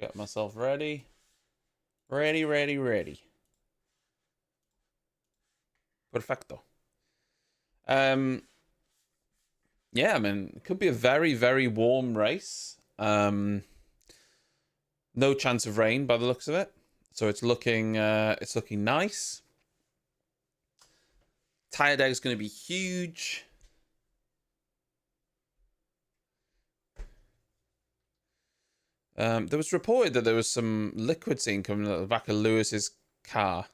Get myself ready. Ready. Perfecto. Yeah, I mean, it could be a very warm race. No chance of rain by the looks of it. So it's looking nice. Tire deck is going to be huge. There was reported that there was some liquid seen coming at the back of Lewis's car.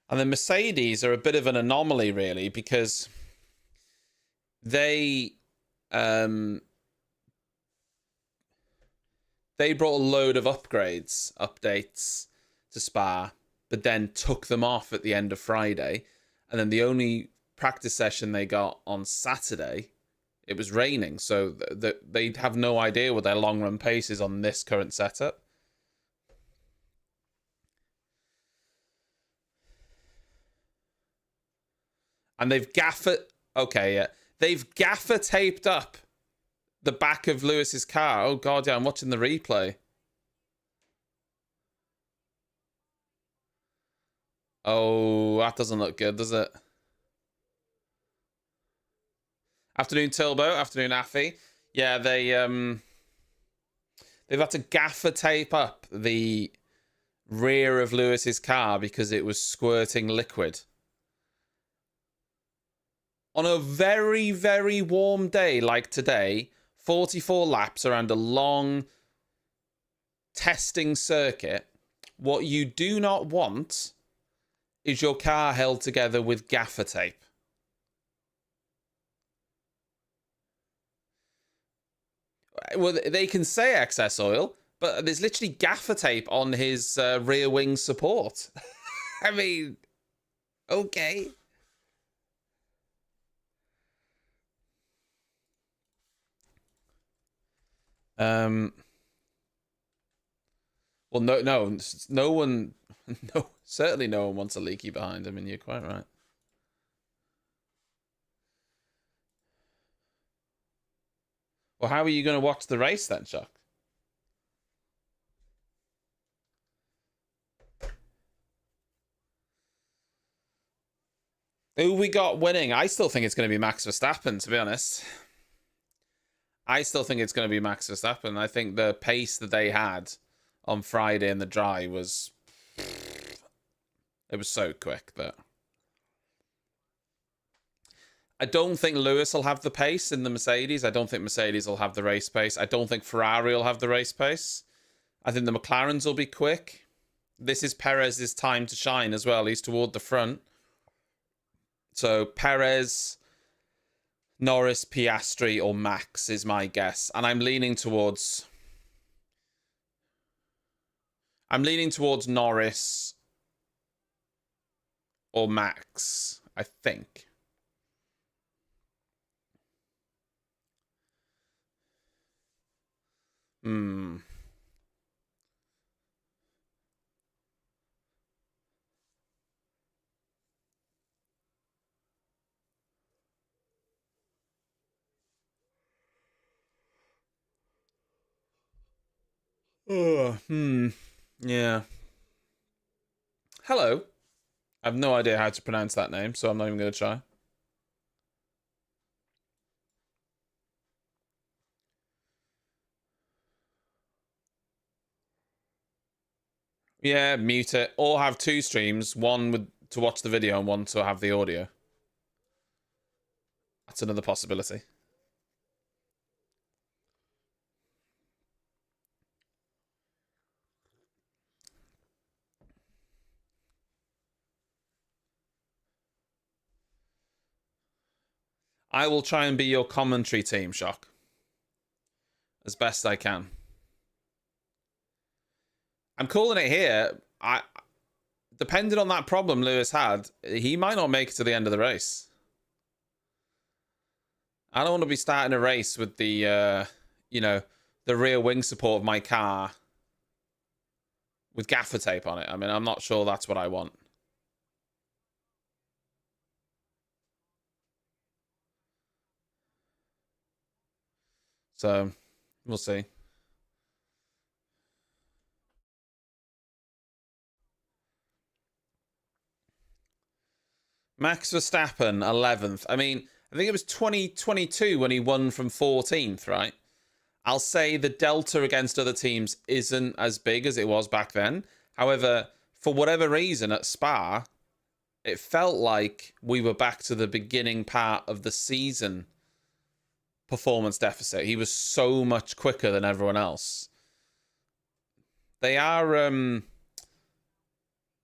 And the Mercedes are a bit of an anomaly, really, because they brought a load of updates to Spa, but then took them off at the end of Friday. And then the only practice session they got on Saturday, it was raining. So they'd have no idea what their long run pace is on this current setup. And they've they've gaffer taped up the back of Lewis's car. Oh god, yeah, I'm watching the replay. Oh, that doesn't look good, does it? Afternoon Tilbo, afternoon Affy. Yeah, they've had to gaffer tape up the rear of Lewis's car because it was squirting liquid. On a very warm day like today, 44 laps around a long testing circuit, what you do not want is your car held together with gaffer tape. Well, they can say excess oil, but there's literally gaffer tape on his rear wing support. I mean, okay. Well, no one, certainly no one wants a leaky behind him, and you're quite right. Well, how are you going to watch the race then, Chuck? Who we got winning? I still think it's going to be Max Verstappen, to be honest. I still think it's going to be Max Verstappen. I think the pace that they had on Friday in the dry was... It was so quick that... I don't think Lewis will have the pace in the Mercedes. I don't think Mercedes will have the race pace. I don't think Ferrari will have the race pace. I think the McLarens will be quick. This is Perez's time to shine as well. He's toward the front. So Perez, Norris, Piastri, or Max is my guess. And I'm leaning towards Norris or Max, I think. Yeah. Hello. I have no idea how to pronounce that name, so I'm not even going to try. Yeah, mute it. Or have two streams, one to watch the video and one to have the audio. That's another possibility. I will try and be your commentary team, Shock. As best I can. I'm calling it here. Depending on that problem Lewis had, he might not make it to the end of the race. I don't want to be starting a race with the, the rear wing support of my car with gaffer tape on it. I mean, I'm not sure that's what I want. So we'll see. Max Verstappen, 11th. I mean, I think it was 2022 when he won from 14th, right? I'll say the delta against other teams isn't as big as it was back then. However, for whatever reason at Spa, it felt like we were back to the beginning part of the season performance deficit. He was so much quicker than everyone else. They are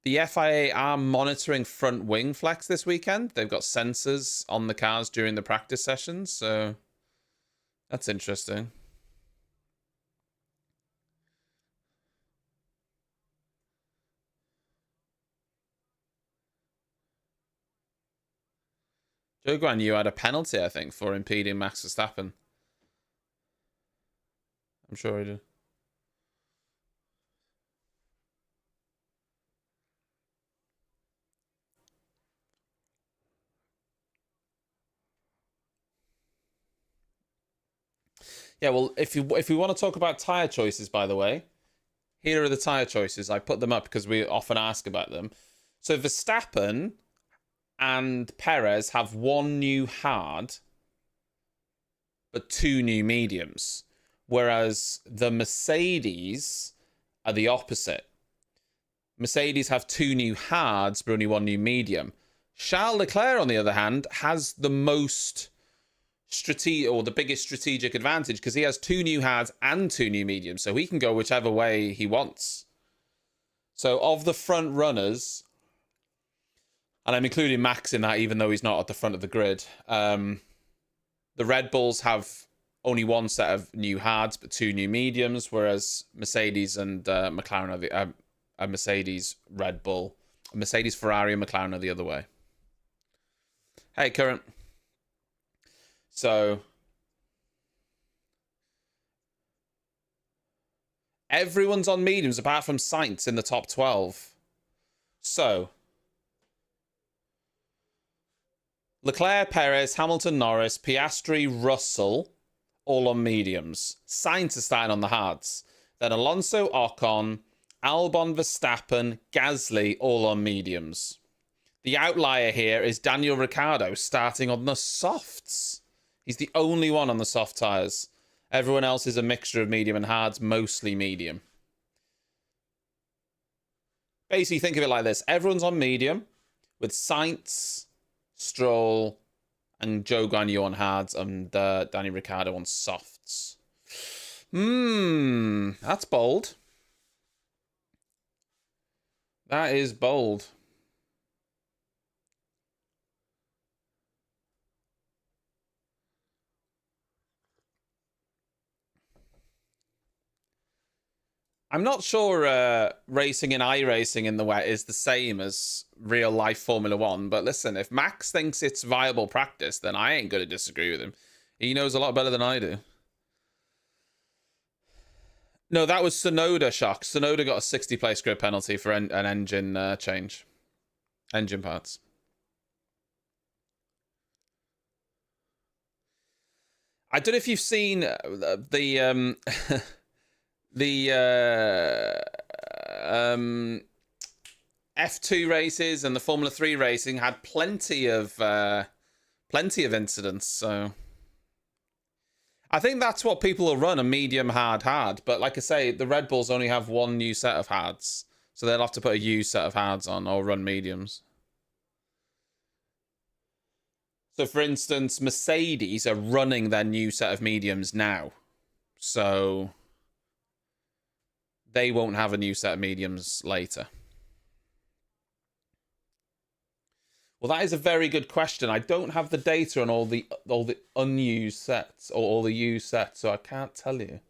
the FIA are monitoring front wing flex this weekend. They've got sensors on the cars during the practice sessions, so that's interesting. Joe Guan Yu had a penalty, I think, for impeding Max Verstappen. I'm sure he did. Yeah, well, if we want to talk about tire choices, by the way, here are the tire choices. I put them up because we often ask about them. So Verstappen and Perez have one new hard, but two new mediums, whereas the Mercedes are the opposite. Mercedes have two new hards, but only one new medium. Charles Leclerc, on the other hand, has the most strategic, or the biggest strategic advantage, because he has two new hards and two new mediums, so he can go whichever way he wants. So of the front runners, and I'm including Max in that, even though he's not at the front of the grid, the Red Bulls have only one set of new hards, but two new mediums, whereas Mercedes and McLaren are the Mercedes, Red Bull, Mercedes, Ferrari, and McLaren are the other way. Hey, Current. So everyone's on mediums apart from Sainz in the top 12. So Leclerc, Perez, Hamilton, Norris, Piastri, Russell, all on mediums. Sainz is starting on the hards. Then Alonso, Ocon, Albon, Verstappen, Gasly, all on mediums. The outlier here is Daniel Ricciardo starting on the softs. He's the only one on the soft tyres. Everyone else is a mixture of medium and hards, mostly medium. Basically, think of it like this. Everyone's on medium, with Sainz, Stroll, and Joe Guan Yu on hards, and Daniel Ricciardo on softs. That's bold. That is bold. I'm not sure racing in iRacing in the wet is the same as real life Formula One, but listen, if Max thinks it's viable practice, then I ain't going to disagree with him. He knows a lot better than I do. No, that was Tsunoda, Shock. Tsunoda got a 60 place grid penalty for an engine change. Engine parts. I don't know if you've seen the F2 races and the Formula 3 racing had plenty of incidents, so I think that's what people will run, a medium hard. But like I say, the Red Bulls only have one new set of hards, so they'll have to put a used set of hards on or run mediums. So for instance, Mercedes are running their new set of mediums now, so they won't have a new set of mediums later. Well, that is a very good question. I don't have the data on all the unused sets or all the used sets, so I can't tell you.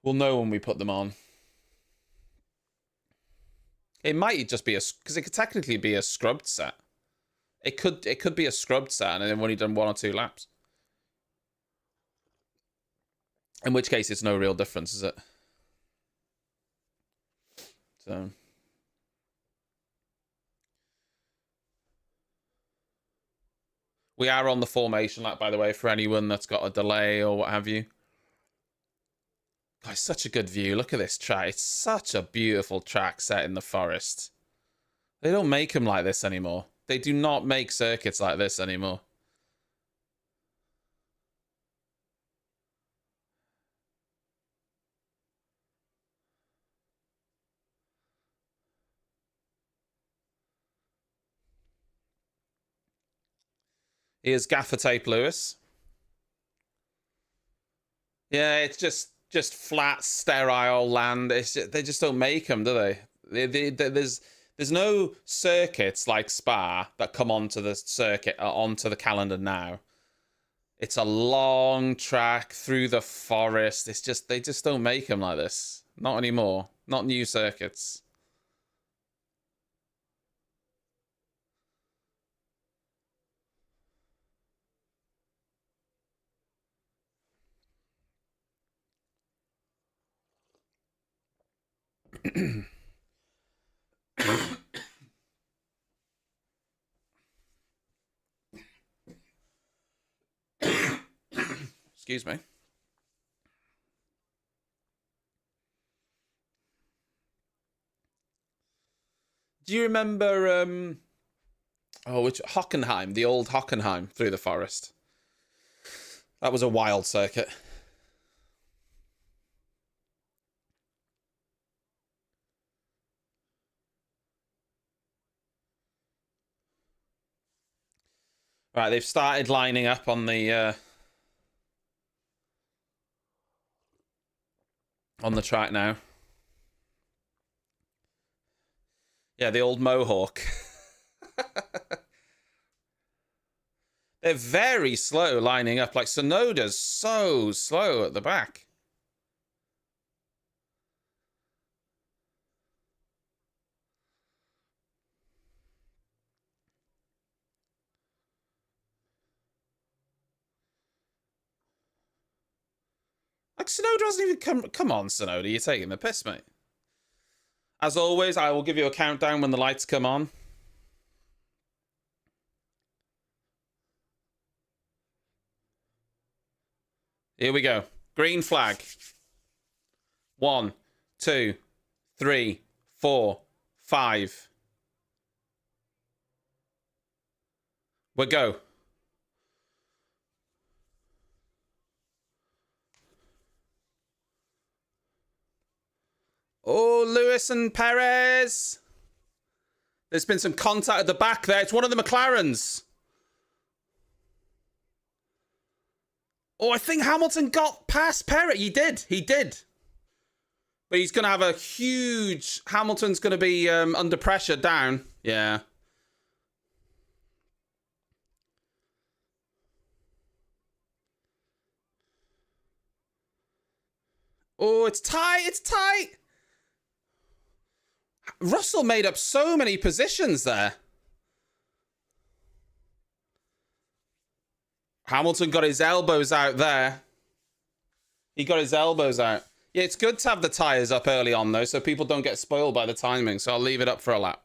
We'll know when we put them on. It might just be because it could technically be a scrubbed set. It could be a scrubbed set and they've only done one or two laps. In which case, it's no real difference, is it? So. We are on the formation lap, by the way, for anyone that's got a delay or what have you. God, it's such a good view. Look at this track. It's such a beautiful track set in the forest. They don't make them like this anymore. They do not make circuits like this anymore. Here's Gaffer Tape Lewis. Yeah, it's just flat, sterile land. They just don't make them, do they? There's no circuits like Spa that come onto the circuit onto the calendar now. It's a long track through the forest. It's just they just don't make them like this. Not anymore. Not new circuits. Excuse me. Do you remember which Hockenheim, the old Hockenheim through the forest? That was a wild circuit. Right, they've started lining up on the track now. Yeah, the old Mohawk. They're very slow lining up. Like, Sonoda's so slow at the back. Like, Sonoda hasn't even come on, Sonoda. You're taking the piss, mate. As always, I will give you a countdown when the lights come on. Here we go. Green flag. 1, 2, 3, 4, 5. We go. Oh, Lewis and Perez. There's been some contact at the back there. It's one of the McLarens. Oh, I think Hamilton got past Perez. He did. But he's going to have a huge... Hamilton's going to be under pressure down. Yeah. Oh, it's tight. It's tight. Russell made up so many positions there. Hamilton got his elbows out there. He got his elbows out. Yeah, it's good to have the tyres up early on, though, so people don't get spoiled by the timing. So I'll leave it up for a lap.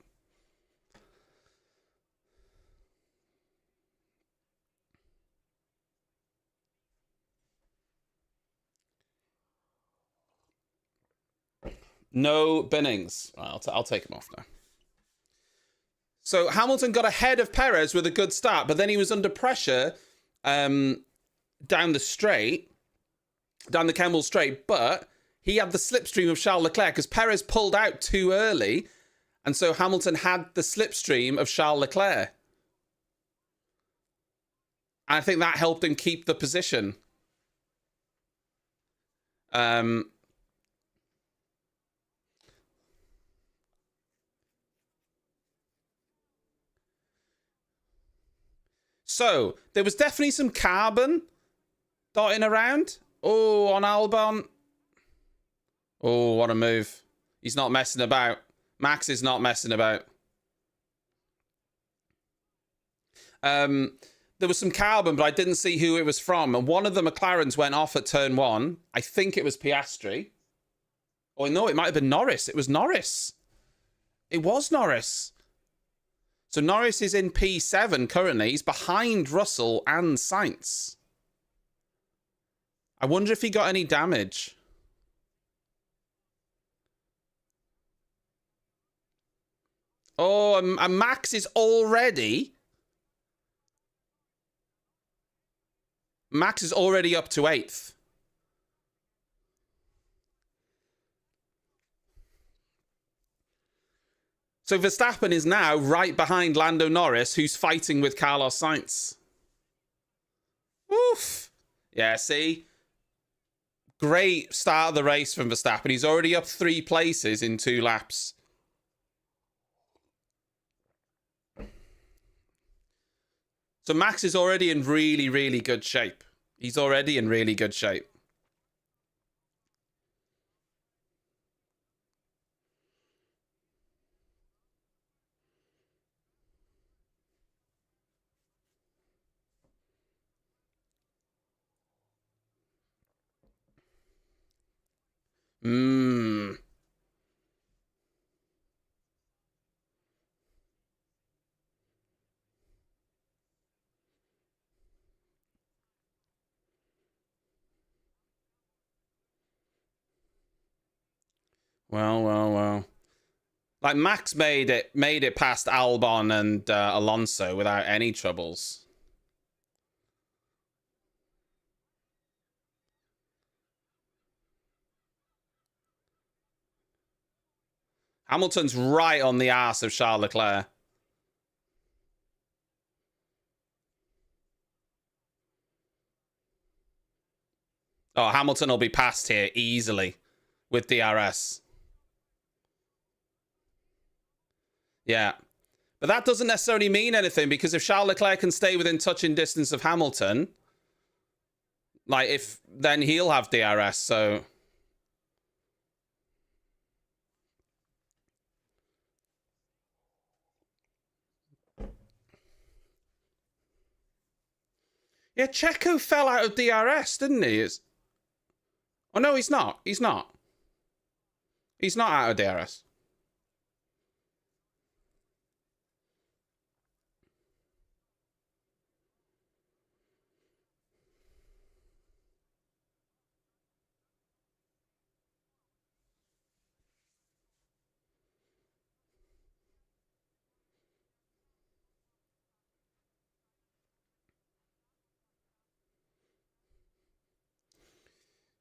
No binnings. I'll take him off now. So Hamilton got ahead of Perez with a good start, but then he was under pressure down the straight, down the Kemmel straight, but he had the slipstream of Charles Leclerc because Perez pulled out too early, and so Hamilton had the slipstream of Charles Leclerc. And I think that helped him keep the position. So, there was definitely some carbon dotting around. Oh, on Albon. Oh, what a move. He's not messing about. Max is not messing about. There was some carbon, but I didn't see who it was from. And one of the McLarens went off at turn 1. I think it was Piastri. Oh, no, it might have been Norris. It was Norris. It was Norris. So Norris is in P7 currently. He's behind Russell and Sainz. I wonder if he got any damage. Oh, and Max is already... Max is already up to 8th. So Verstappen is now right behind Lando Norris, who's fighting with Carlos Sainz. Oof. Yeah, see? Great start of the race from Verstappen. He's already up 3 places in 2 laps. So Max is already in really, really good shape. He's already in really good shape. Well. Like Max made it past Albon and Alonso without any troubles. Hamilton's right on the arse of Charles Leclerc. Oh, Hamilton will be passed here easily with DRS. Yeah. But that doesn't necessarily mean anything, because if Charles Leclerc can stay within touching distance of Hamilton, then he'll have DRS, so... Yeah, Checo fell out of DRS, didn't he? Oh, no, he's not. He's not. He's not out of DRS.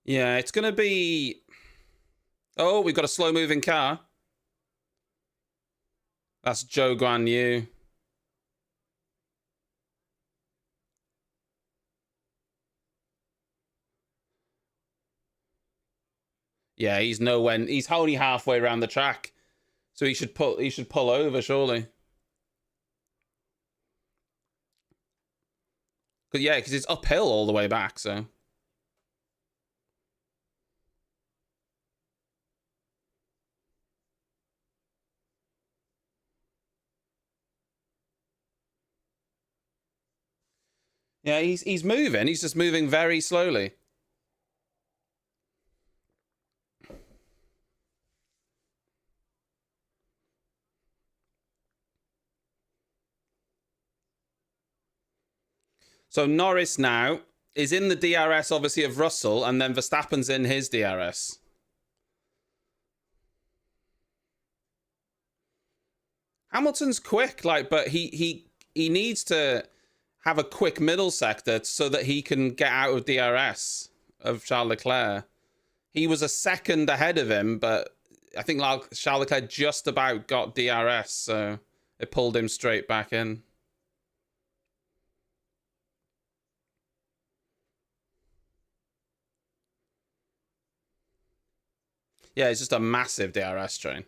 Yeah, it's going to be... Oh, we've got a slow-moving car. That's Zhou Guan Yu. Yeah, he's nowhere. He's only halfway around the track, so he should pull over, surely. Yeah, because it's uphill all the way back. So yeah, he's moving. He's just moving very slowly. So Norris now is in the DRS, obviously, of Russell, and then Verstappen's in his DRS. Hamilton's quick, but he needs to have a quick middle sector so that he can get out of DRS of Charles Leclerc. He was a second ahead of him, but I think Charles Leclerc just about got DRS, so it pulled him straight back in. Yeah, it's just a massive DRS train.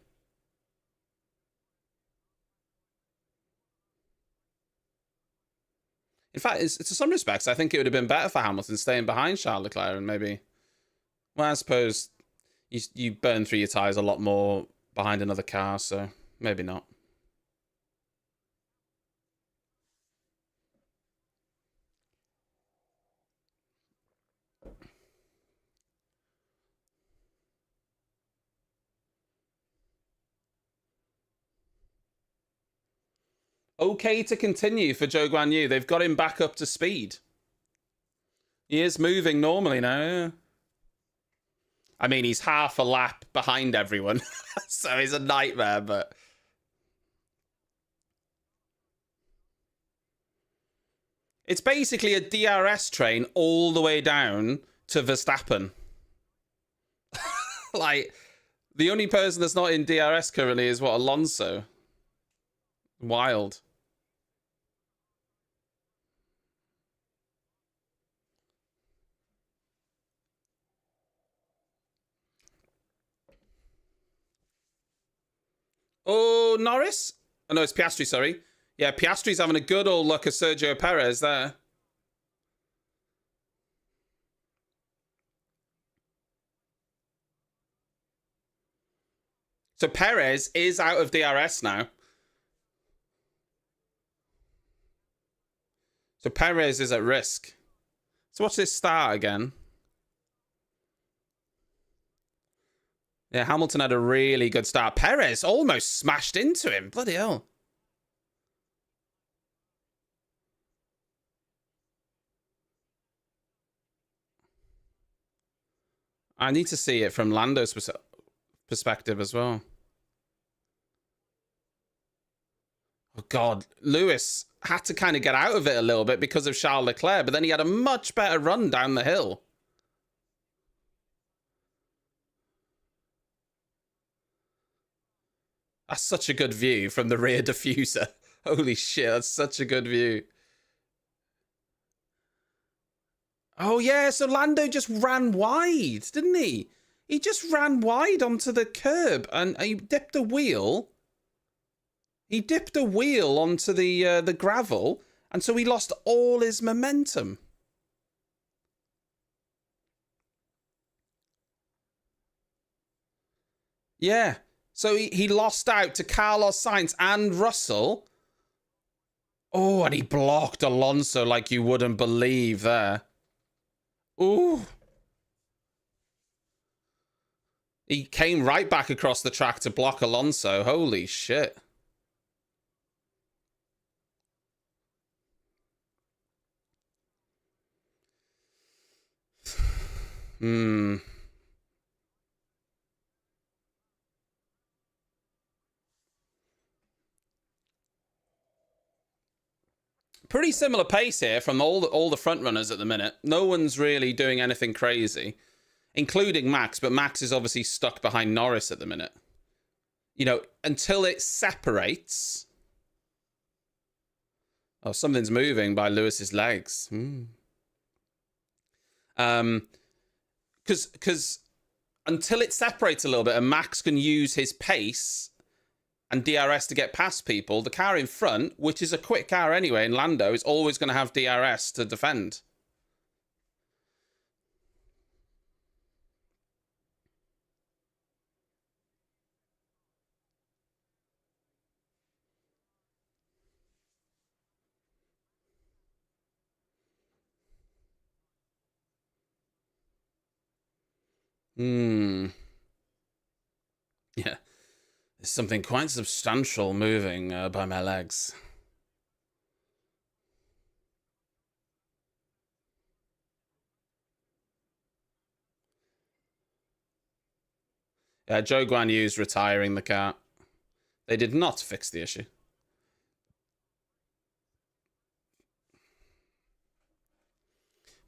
In fact, to some respects, I think it would have been better for Hamilton staying behind Charles Leclerc and maybe... Well, I suppose you burn through your tyres a lot more behind another car, so maybe not. Okay to continue for Zhou Guanyu. They've got him back up to speed. He is moving normally now. Yeah. I mean, he's half a lap behind everyone, so he's a nightmare, but... It's basically a DRS train all the way down to Verstappen. Like, the only person that's not in DRS currently is, what, Alonso? Wild. Oh, Norris? Oh, no, it's Piastri, sorry. Yeah, Piastri's having a good old look at Sergio Perez there. So Perez is out of DRS now. So Perez is at risk. So watch this start again. Yeah, Hamilton had a really good start. Perez almost smashed into him. Bloody hell. I need to see it from Lando's perspective as well. Oh, God. Lewis had to kind of get out of it a little bit because of Charles Leclerc, but then he had a much better run down the hill. That's such a good view from the rear diffuser. Holy shit, that's such a good view. Oh, yeah, so Lando just ran wide, didn't he? He just ran wide onto the curb and he dipped a wheel. He dipped a wheel onto the gravel, and so he lost all his momentum. Yeah. So he lost out to Carlos Sainz and Russell. Oh, and he blocked Alonso like you wouldn't believe there. Ooh. He came right back across the track to block Alonso. Holy shit. Hmm. Pretty similar pace here from all the front runners at the minute. No one's really doing anything crazy, including Max, but Max is obviously stuck behind Norris at the minute. You know, until it separates. Oh, something's moving by Lewis's legs. Because until it separates a little bit and Max can use his pace and DRS to get past people, the car in front, which is a quick car anyway, in Lando, is always going to have DRS to defend. Yeah. There's something quite substantial moving by my legs. Zhou Guanyu's retiring the car. They did not fix the issue.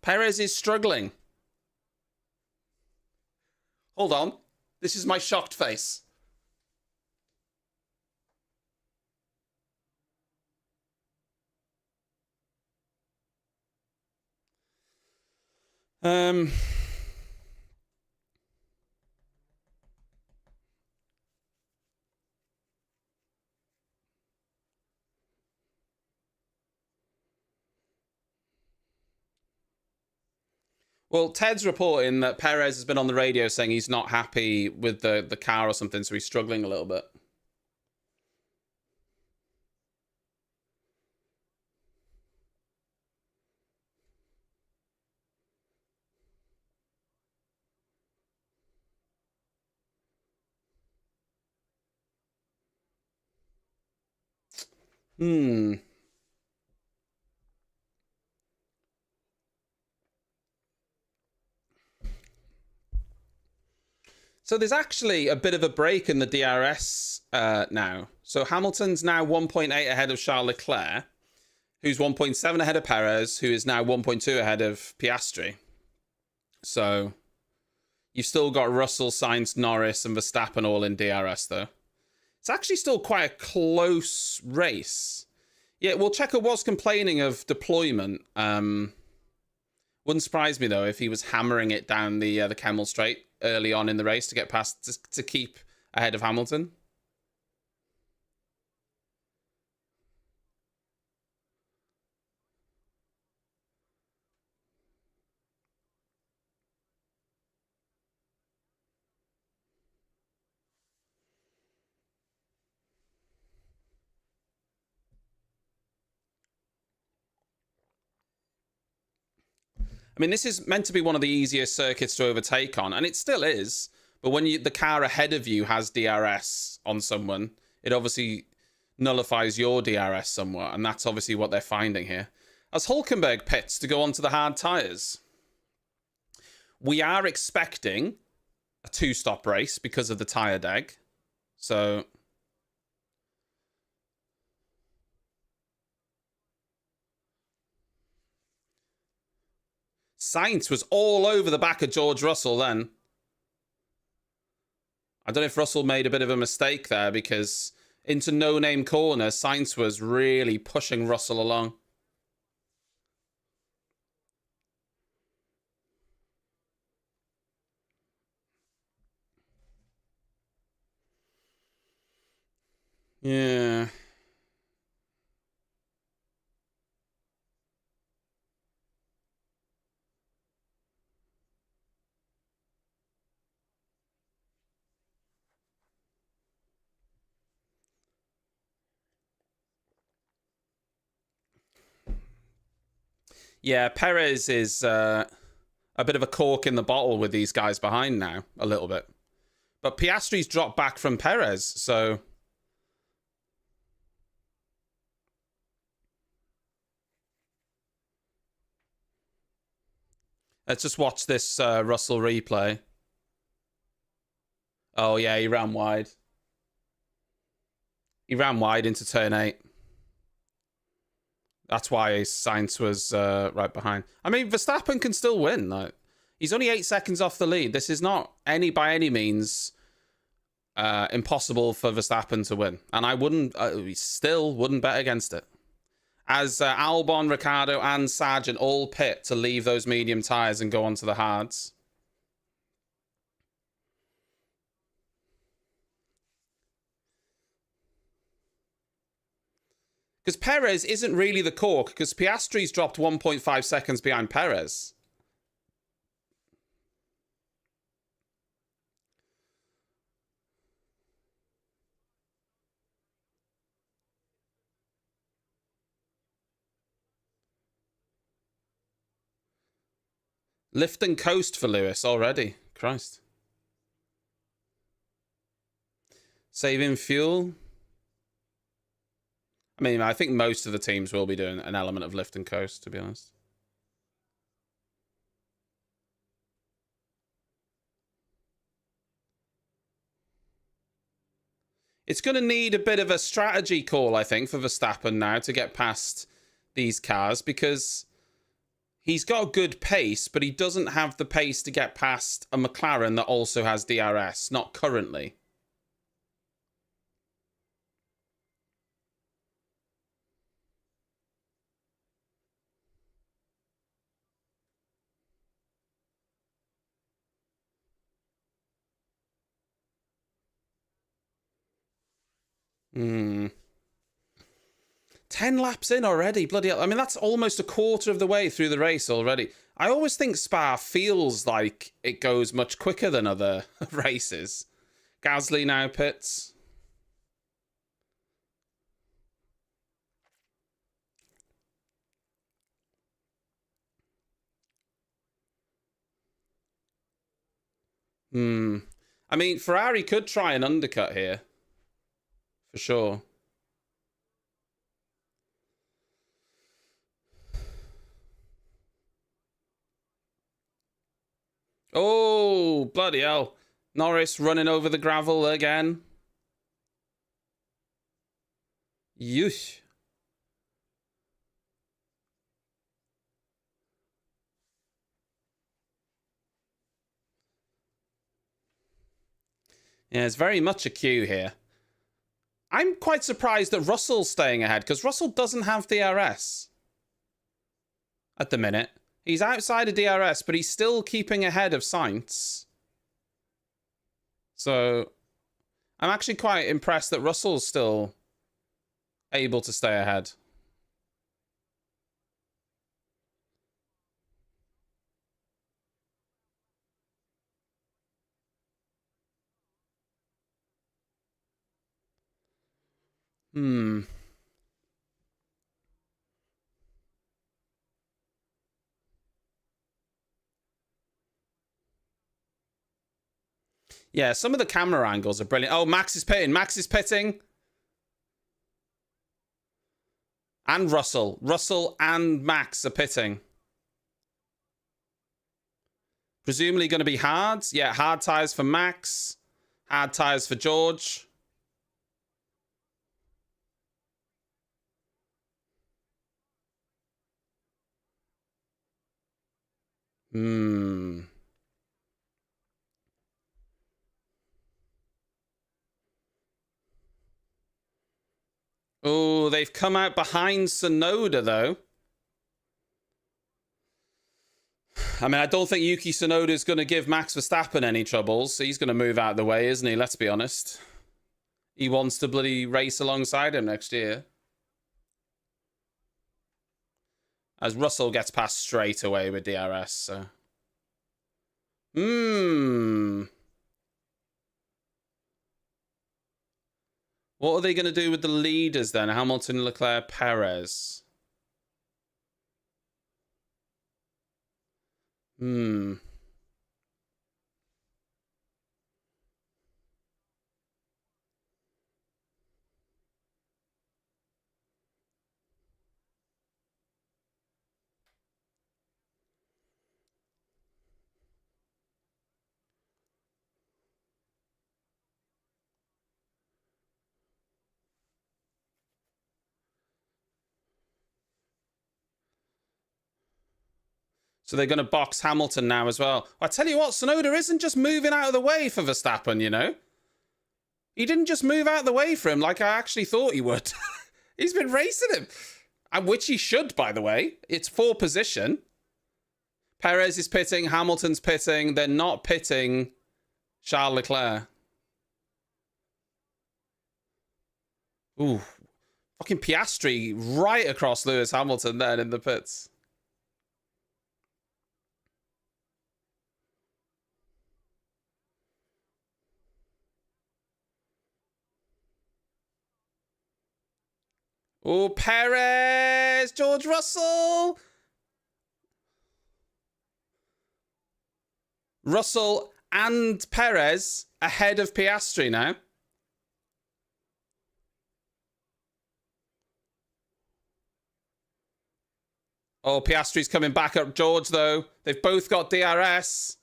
Perez is struggling. Hold on. This is my shocked face. Well, Ted's reporting that Perez has been on the radio saying he's not happy with the car or something, so he's struggling a little bit. Hmm. So there's actually a bit of a break in the DRS now. So Hamilton's now 1.8 ahead of Charles Leclerc, who's 1.7 ahead of Perez, who is now 1.2 ahead of Piastri. So you've still got Russell, Sainz, Norris, and Verstappen all in DRS, though. It's actually still quite a close race. Yeah, well, Checo was complaining of deployment. Wouldn't surprise me, though, if he was hammering it down the Kemmel Straight early on in the race to get past, to keep ahead of Hamilton. I mean, this is meant to be one of the easiest circuits to overtake on, and it still is. But when the car ahead of you has DRS on someone, it obviously nullifies your DRS somewhat, and that's obviously what they're finding here. As Hulkenberg pits to go onto the hard tyres, we are expecting a two-stop race because of the tyre deg. So Sainz was all over the back of George Russell then. I don't know if Russell made a bit of a mistake there because into no-name corner, Sainz was really pushing Russell along. Yeah. Yeah, Perez is a bit of a cork in the bottle with these guys behind now, a little bit. But Piastri's dropped back from Perez, so... Let's just watch this Russell replay. Oh, yeah, he ran wide. He ran wide into turn 8. That's why Sainz was right behind. I mean, Verstappen can still win. Like, he's only 8 seconds off the lead. This is not by any means impossible for Verstappen to win. And I still wouldn't bet against it. As Albon, Ricciardo, and Sargent all pit to leave those medium tyres and go onto the hards. Because Perez isn't really the cork, because Piastri's dropped 1.5 seconds behind Perez. Lift and coast for Lewis already. Christ. Saving fuel. I mean, I think most of the teams will be doing an element of lift and coast, to be honest. It's going to need a bit of a strategy call, I think, for Verstappen now to get past these cars because he's got good pace, but he doesn't have the pace to get past a McLaren that also has DRS, not currently. Hmm. 10 laps in already, bloody hell. I mean, that's almost a quarter of the way through the race already. I always think Spa feels like it goes much quicker than other races. Gasly now pits. I mean, Ferrari could try an undercut here. For sure. Oh, bloody hell. Norris running over the gravel again. Yeesh. Yeah, it's very much a queue here. I'm quite surprised that Russell's staying ahead, because Russell doesn't have DRS at the minute. He's outside of DRS, but he's still keeping ahead of Sainz. So I'm actually quite impressed that Russell's still able to stay ahead. Yeah, some of the camera angles are brilliant. Oh, Max is pitting. Max is pitting. And Russell. Russell and Max are pitting. Presumably going to be hard. Yeah, hard tyres for Max. Hard tyres for George. Oh, they've come out behind Tsunoda, though. I mean, I don't think Yuki Tsunoda is going to give Max Verstappen any troubles. So he's going to move out of the way, isn't he? Let's be honest. He wants to bloody race alongside him next year. As Russell gets past straight away with DRS, so... What are they going to do with the leaders then? Hamilton, Leclerc, Perez. So they're going to box Hamilton now as well. I tell you what, Tsunoda isn't just moving out of the way for Verstappen, you know? He didn't just move out of the way for him like I actually thought he would. He's been racing him. And which he should, by the way. It's for position. Perez is pitting, Hamilton's pitting. They're not pitting Charles Leclerc. Ooh. Fucking Piastri right across Lewis Hamilton then in the pits. Oh, Perez! George Russell! Russell and Perez ahead of Piastri now. Oh, Piastri's coming back up George, though. They've both got DRS.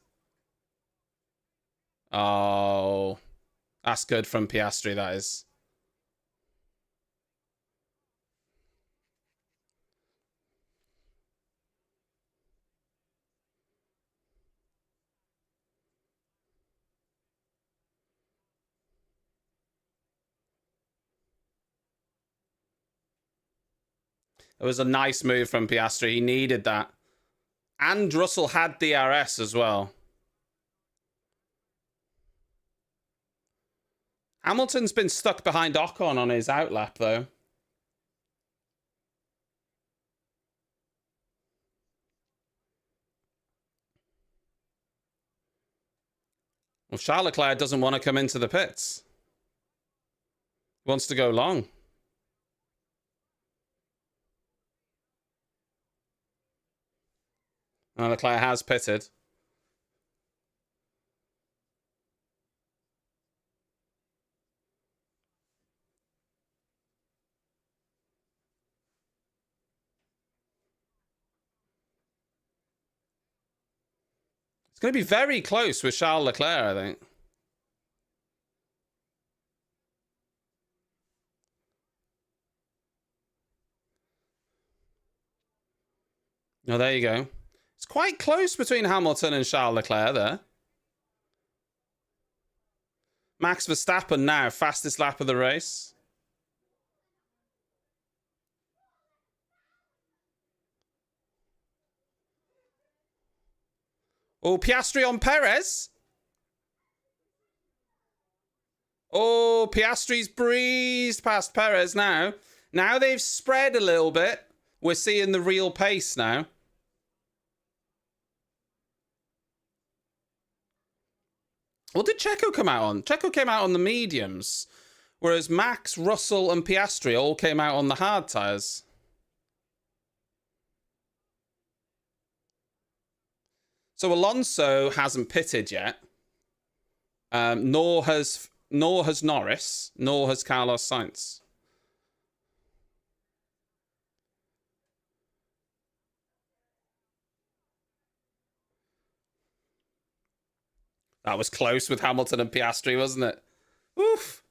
Oh, that's good from Piastri, that is. It was a nice move from Piastri. He needed that. And Russell had DRS as well. Hamilton's been stuck behind Ocon on his outlap, though. Well, Charles Leclerc doesn't want to come into the pits. He wants to go long. And Leclerc has pitted. It's going to be very close with Charles Leclerc, I think. Oh, there you go. It's quite close between Hamilton and Charles Leclerc there. Max Verstappen now, fastest lap of the race. Oh, Piastri on Perez. Oh, Piastri's breezed past Perez now. Now they've spread a little bit. We're seeing the real pace now. What did Checo come out on? Checo came out on the mediums, whereas Max, Russell, and Piastri all came out on the hard tyres. So Alonso hasn't pitted yet, nor has Norris, nor has Carlos Sainz. That was close with Hamilton and Piastri, wasn't it? Oof.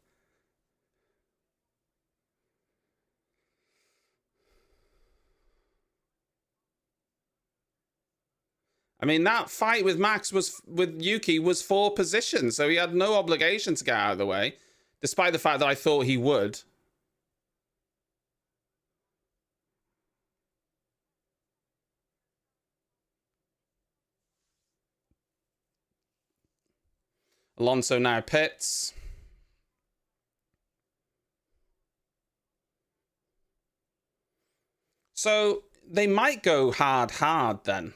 I mean, that fight with Max with Yuki was for position, so he had no obligation to get out of the way, despite the fact that I thought he would. Alonso now pits. So they might go hard then.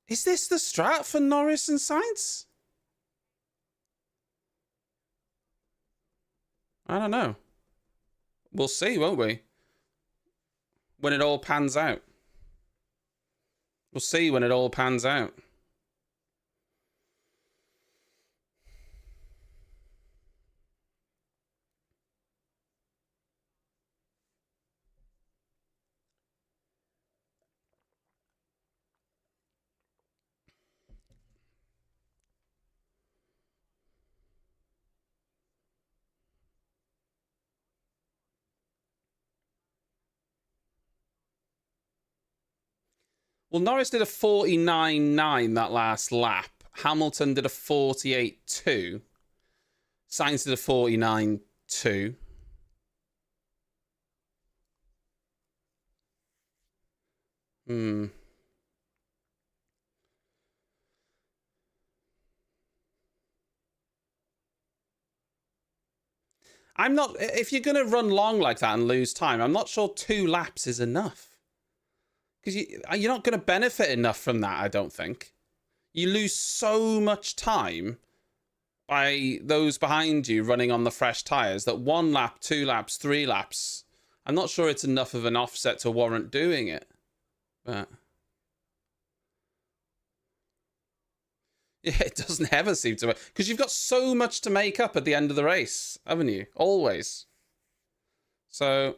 Is this the strat for Norris and Sainz? I don't know. We'll see, won't we? When it all pans out. We'll see when it all pans out. Well, Norris did a 49.9 that last lap. Hamilton did a 48.2. Sainz did a 49.2. I'm not... If you're going to run long like that and lose time, I'm not sure 2 laps is enough. Because you're not going to benefit enough from that, I don't think. You lose so much time by those behind you running on the fresh tyres that 1 lap, 2 laps, 3 laps, I'm not sure it's enough of an offset to warrant doing it. But yeah, it doesn't ever seem to... Because you've got so much to make up at the end of the race, haven't you? Always. So...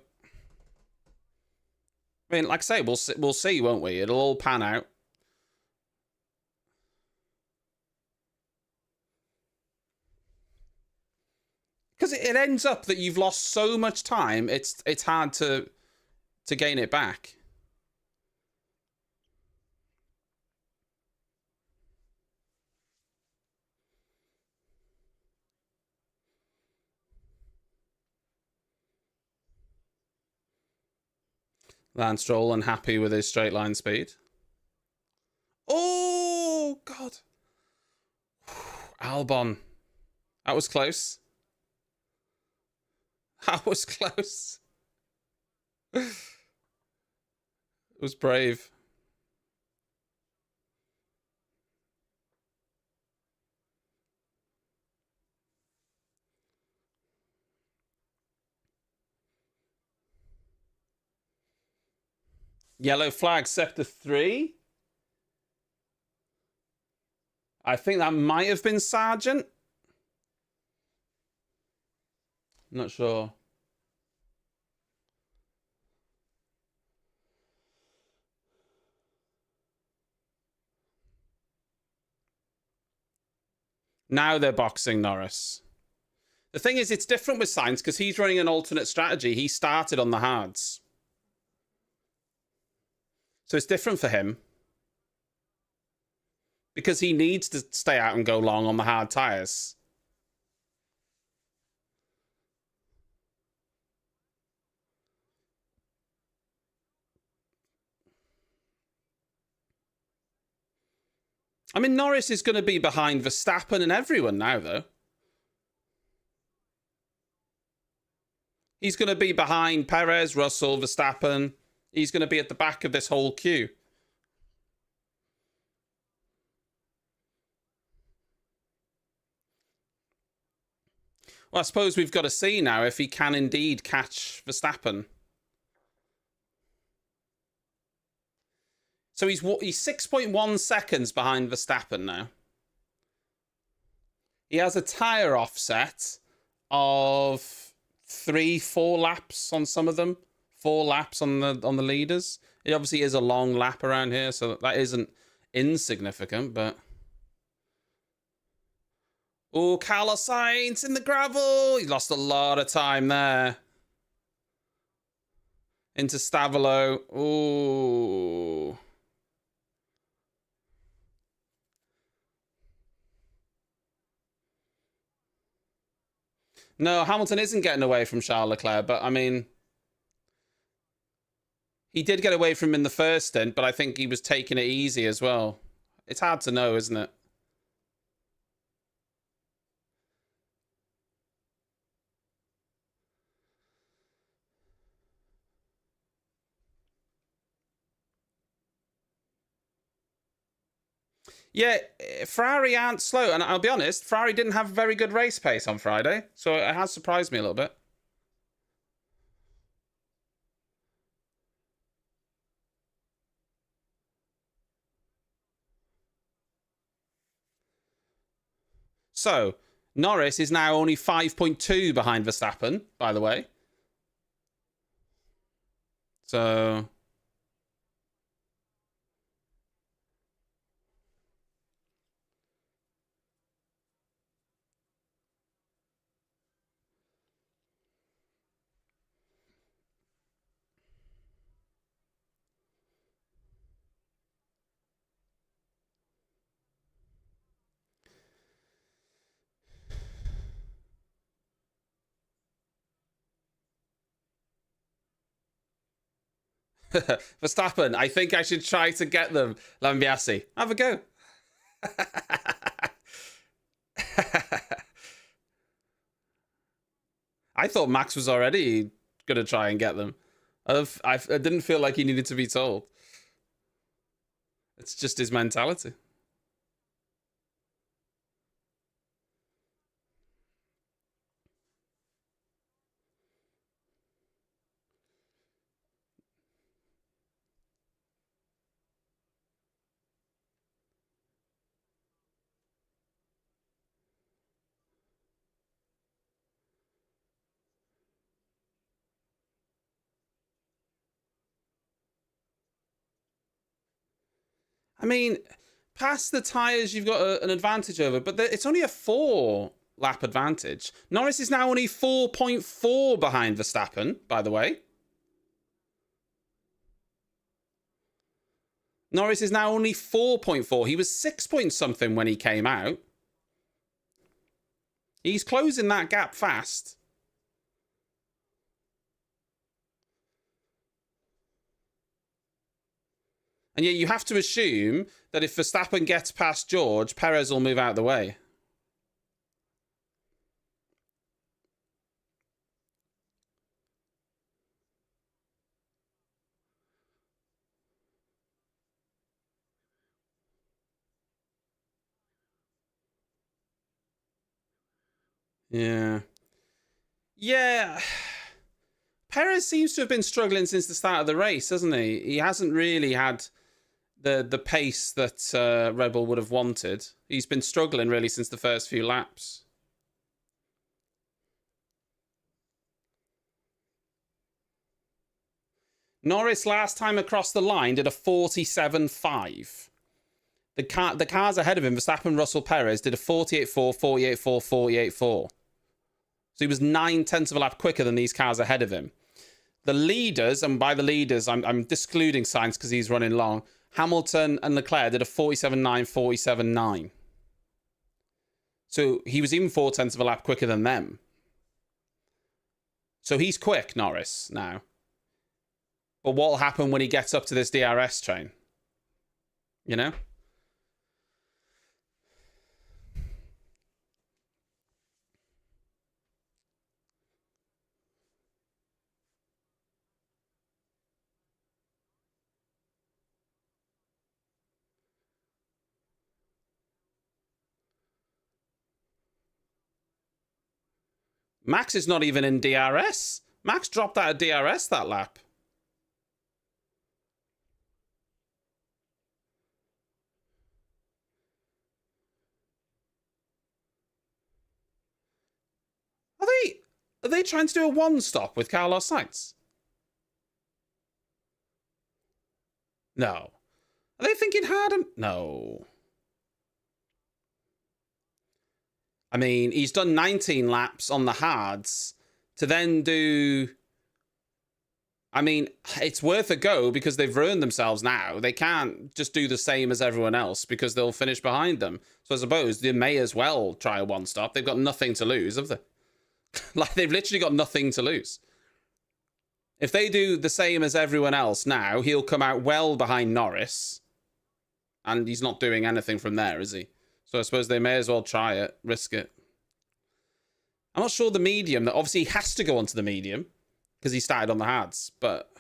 I mean, like I say, we'll see, won't we? It'll all pan out. Because it ends up that you've lost so much time, it's hard to gain it back. Lance Stroll unhappy with his straight line speed. Oh, God. Albon. That was close. That was close. It was brave. Yellow flag, sector 3. I think that might have been Sargent. Not sure. Now they're boxing Norris. The thing is, it's different with Sainz because he's running an alternate strategy. He started on the hards. So it's different for him. Because he needs to stay out and go long on the hard tyres. I mean, Norris is going to be behind Verstappen and everyone now, though. He's going to be behind Perez, Russell, Verstappen. He's going to be at the back of this whole queue. Well, I suppose we've got to see now if he can indeed catch Verstappen. So he's 6.1 seconds behind Verstappen now. He has a tyre offset of 3-4 laps on some of them. 4 laps on the leaders. It obviously is a long lap around here, so that isn't insignificant, but... Oh, Carlos Sainz in the gravel. He lost a lot of time there. Into Stavolo. Ooh. No, Hamilton isn't getting away from Charles Leclerc, but I mean... He did get away from him in the first stint, but I think he was taking it easy as well. It's hard to know, isn't it? Yeah, Ferrari aren't slow. And I'll be honest, Ferrari didn't have very good race pace on Friday. So it has surprised me a little bit. So, Norris is now only 5.2 behind Verstappen, by the way. So... Verstappen, I think I should try to get them. Lambiasi, have a go. I thought Max was already going to try and get them. I didn't feel like he needed to be told. It's just his mentality. I mean, past the tyres, you've got an advantage over, but it's only a 4-lap advantage. Norris is now only 4.4 behind Verstappen, by the way. Norris is now only 4.4. He was 6 point something when he came out. He's closing that gap fast. And yet you have to assume that if Verstappen gets past George, Perez will move out of the way. Yeah. Yeah. Perez seems to have been struggling since the start of the race, hasn't he? He hasn't really had the pace that Red Bull would have wanted. He's been struggling really since the first few laps. Norris last time across the line did a 47.5. The cars ahead of him, Verstappen, Russell, Perez, did a 48.4, 48.4, 48.4. So he was 9/10 of a lap quicker than these cars ahead of him. The leaders, and by the leaders, I'm excluding Sainz because he's running long. Hamilton and Leclerc did a 47.9, 47.9. So he was even 4/10 of a lap quicker than them. So he's quick, Norris, now. But what will happen when he gets up to this DRS train? You know? Max is not even in DRS. Max dropped out of DRS that lap. Are they trying to do a one-stop with Carlos Sainz? No. Are they thinking hard? No. I mean, he's done 19 laps on the hards to then do... I mean, it's worth a go because they've ruined themselves now. They can't just do the same as everyone else because they'll finish behind them. So I suppose they may as well try a one-stop. They've got nothing to lose, have they? Like, they've literally got nothing to lose. If they do the same as everyone else now, he'll come out well behind Norris. And he's not doing anything from there, is he? So I suppose they may as well try it, risk it. I'm not sure the medium, that obviously he has to go onto the medium because he started on the hards, but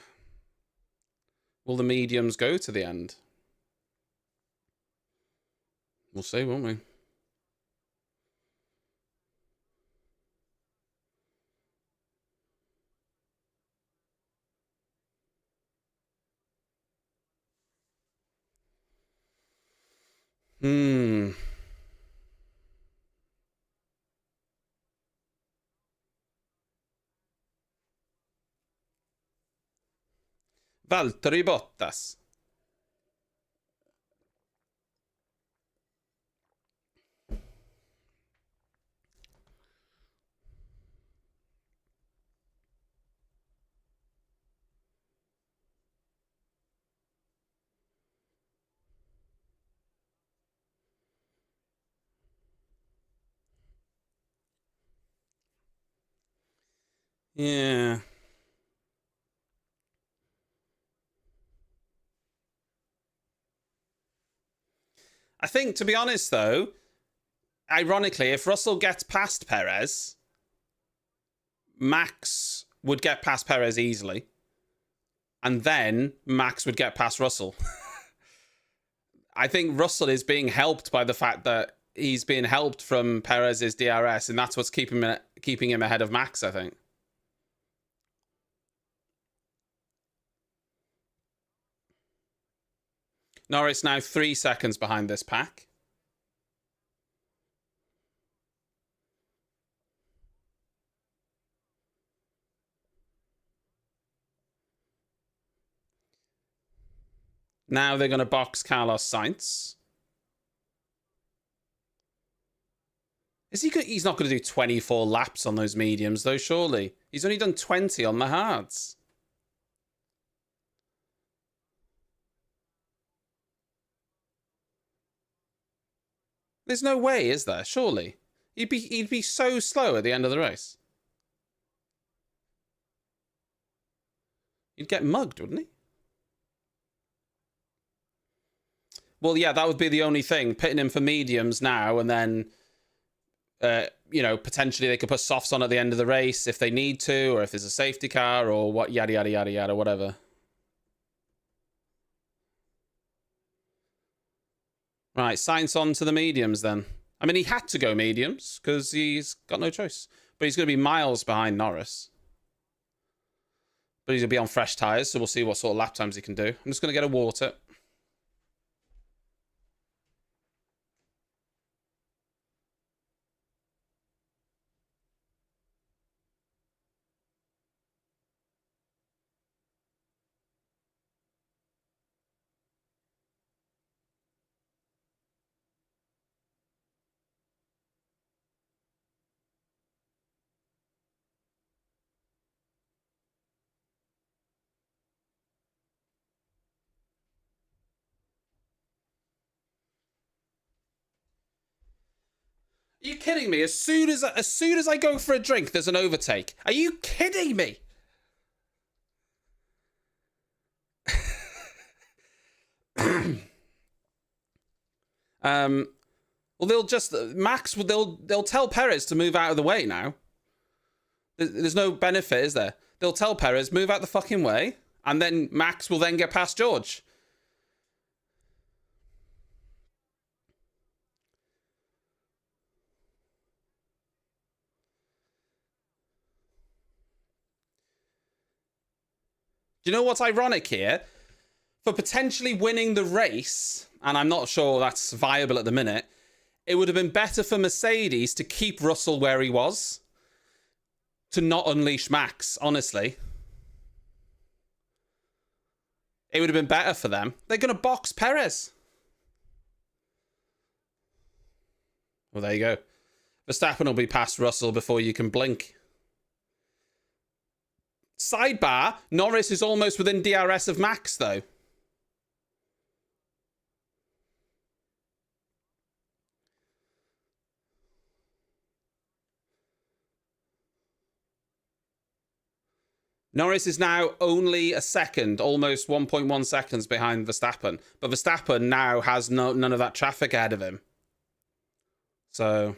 will the mediums go to the end? We'll see, won't we? Valtteri Bottas. Yeah. I think, to be honest, though, ironically, if Russell gets past Perez, Max would get past Perez easily. And then Max would get past Russell. I think Russell is being helped by the fact that he's being helped from Perez's DRS, and that's what's keeping him ahead of Max, I think. Norris now 3 seconds behind this pack. Now they're going to box Carlos Sainz. He's not going to do 24 laps on those mediums, though, surely. He's only done 20 on the hards. There's no way, is there? Surely. He'd be so slow at the end of the race. He'd get mugged, wouldn't he? Well, yeah, that would be the only thing. Pitting him for mediums now, and then, potentially they could put softs on at the end of the race if they need to, or if there's a safety car, or what, yada, yada, yada, yada, whatever. Right, Sainz on to the mediums then. I mean, he had to go mediums because he's got no choice. But he's going to be miles behind Norris. But he's going to be on fresh tyres, so we'll see what sort of lap times he can do. I'm just going to get a water. Are you kidding me? As soon as I go for a drink, there's an overtake. Are you kidding me? Well, they'll tell Perez to move out of the way now. There's no benefit, is there? They'll tell Perez, move out the fucking way, and then Max will then get past George. Do you know what's ironic here? For potentially winning the race, and I'm not sure that's viable at the minute, it would have been better for Mercedes to keep Russell where he was, to not unleash Max, honestly. It would have been better for them. They're going to box Perez. Well, there you go. Verstappen will be past Russell before you can blink. Sidebar, Norris is almost within DRS of Max, though. Norris is now only a second, almost 1.1 seconds behind Verstappen. But Verstappen now has none of that traffic ahead of him. So...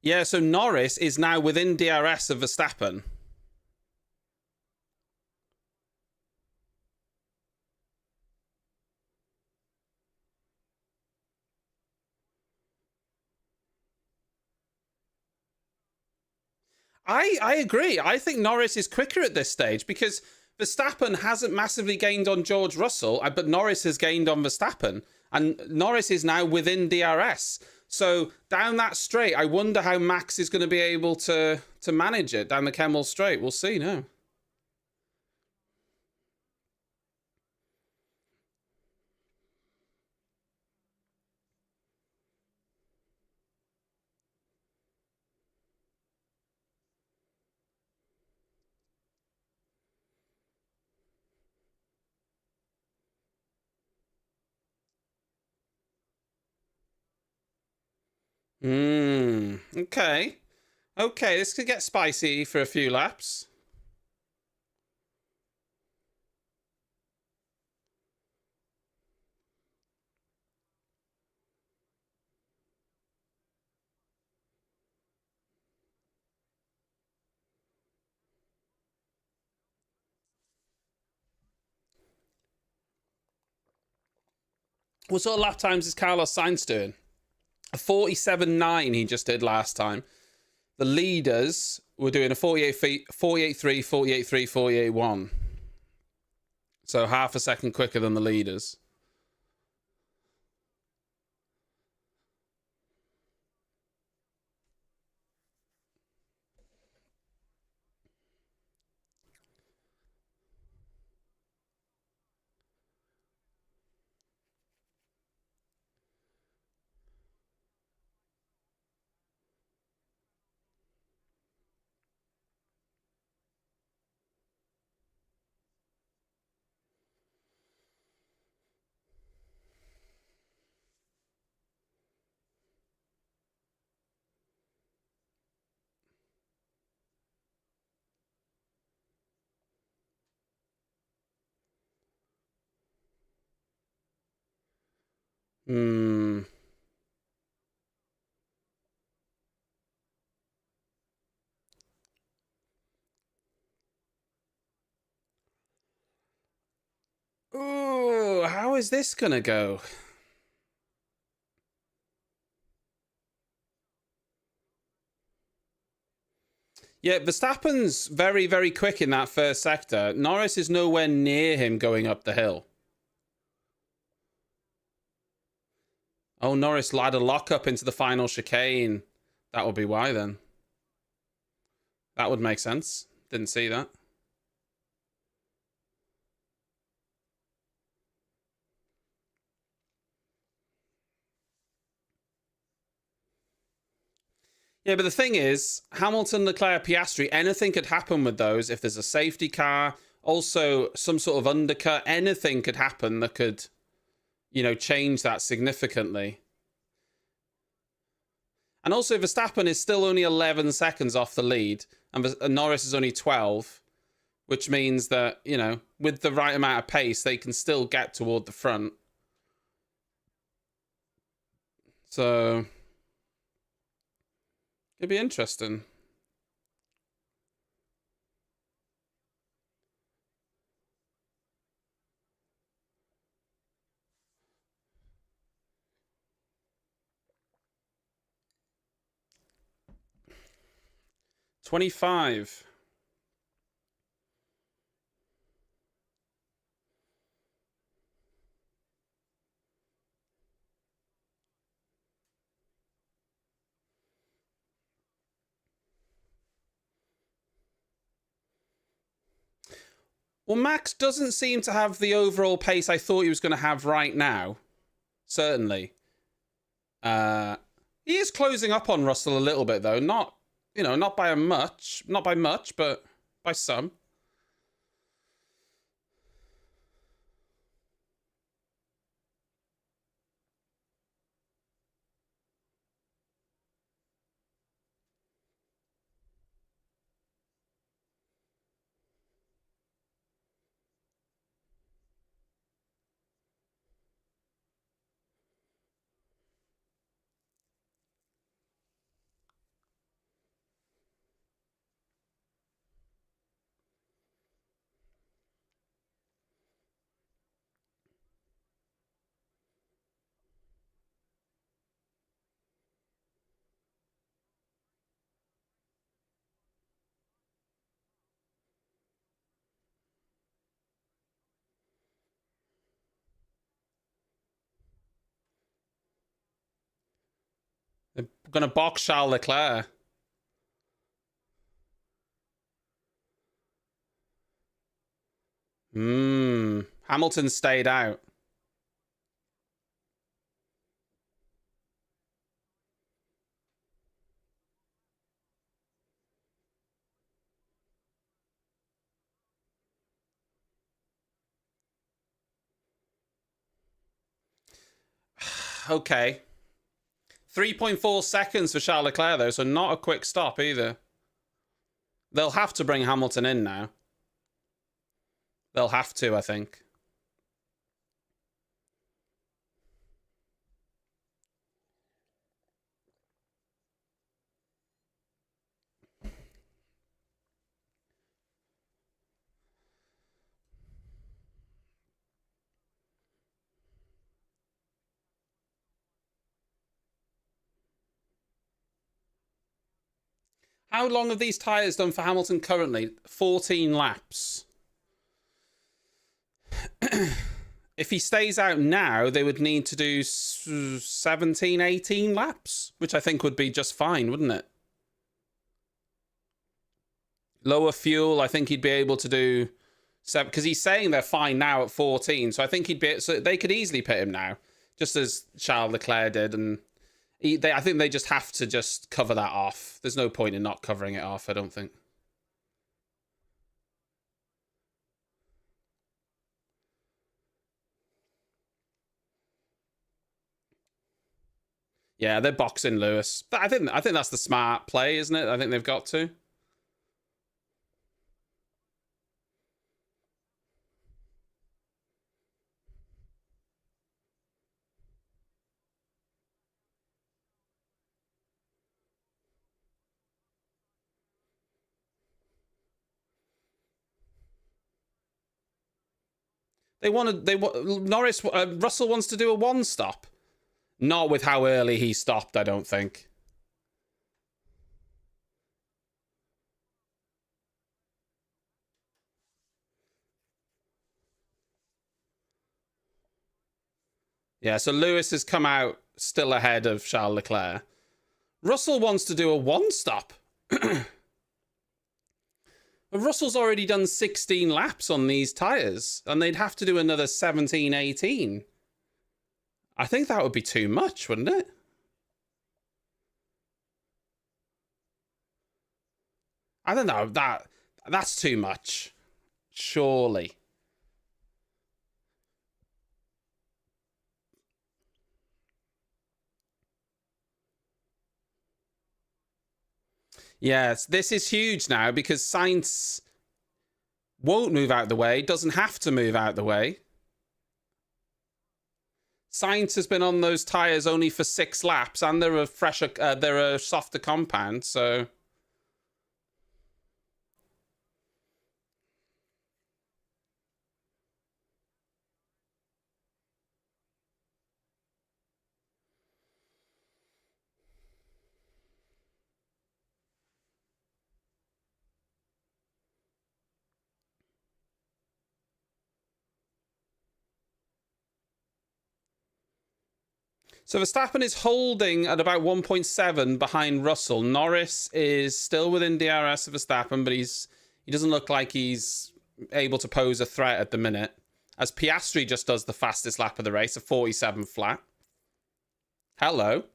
Yeah, so Norris is now within DRS of Verstappen. I agree. I think Norris is quicker at this stage because Verstappen hasn't massively gained on George Russell, but Norris has gained on Verstappen. And Norris is now within DRS. So down that straight, I wonder how Max is going to be able to manage it down the Kemmel straight. We'll see now. Okay. Okay, this could get spicy for a few laps. What sort of lap times is Carlos Sainz doing? A 47.9 he just did last time. The leaders were doing a 48.3, 48.3, 48.1. So half a second quicker than the leaders. Hmm. is this going to go? Yeah, Verstappen's very, very quick in that first sector. Norris is nowhere near him going up the hill. Oh, Norris had a lock-up into the final chicane. That would be why, then. That would make sense. Didn't see that. Yeah, but the thing is, Hamilton, Leclerc, Piastri, anything could happen with those if there's a safety car. Also, some sort of undercut. Anything could happen that could, you know, change that significantly. And also, Verstappen is still only 11 seconds off the lead, and Norris is only 12, which means that, you know, with the right amount of pace, they can still get toward the front. So, it'd be interesting. $25. Well, Max doesn't seem to have the overall pace I thought he was going to have right now. Certainly. He is closing up on Russell a little bit, though. Not, you know, not by much, but by some. They're going to box Charles Leclerc. Hamilton stayed out. Okay. 3.4 seconds for Charles Leclerc, though, so not a quick stop either. They'll have to bring Hamilton in now. They'll have to, I think. How long have these tyres done for Hamilton currently? 14 laps. If he stays out now, they would need to do 17, 18 laps, which I think would be just fine, wouldn't it? Lower fuel, I think he'd be able to do 7, because he's saying they're fine now at 14, so I think he'd be, so they could easily pit him now, just as Charles Leclerc did, and I think they just have to just cover that off. There's no point in not covering it off, I don't think. Yeah, they're boxing Lewis. I think that's the smart play, isn't it? I think they've got to. Russell wants to do a one stop. Not with how early he stopped, I don't think. Yeah, so Lewis has come out still ahead of Charles Leclerc. Russell wants to do a one stop. Russell's already done 16 laps on these tyres, and they'd have to do another 17, 18. I think that would be too much, wouldn't it? I don't know. That's too much. Surely. Yes, this is huge now because Sainz won't move out the way, doesn't have to move out the way. Sainz has been on those tyres only for 6 laps, and they're a softer compound, so... So Verstappen is holding at about 1.7 behind Russell. Norris is still within DRS of Verstappen, but he doesn't look like he's able to pose a threat at the minute. As Piastri just does the fastest lap of the race, a 47 flat. Hello.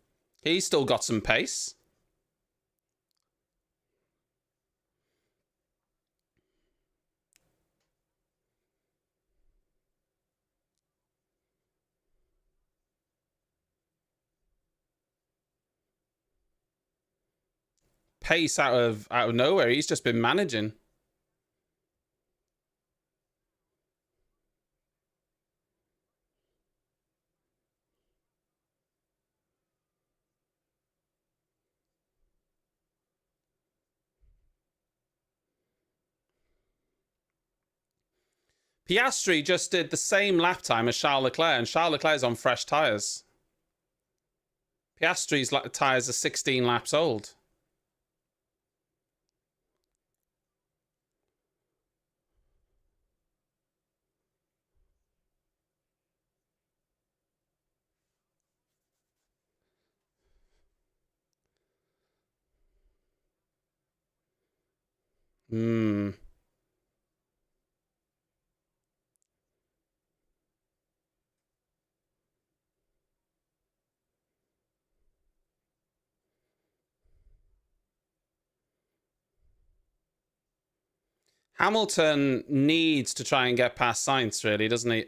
He's still got some pace. Pace out of nowhere. He's just been managing. Piastri just did the same lap time as Charles Leclerc, and Charles Leclerc's on fresh tyres. Piastri's tyres are 16 laps old. Hamilton needs to try and get past Sainz, really, doesn't he?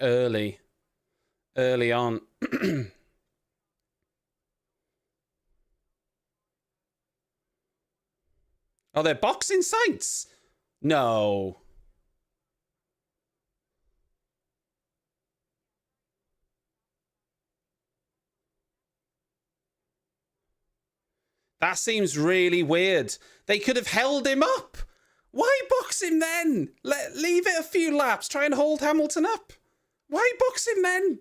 Early on. Oh, they're boxing Sainz? No. That seems really weird. They could have held him up. Why box him then? Leave it a few laps. Try and hold Hamilton up. Why box him then?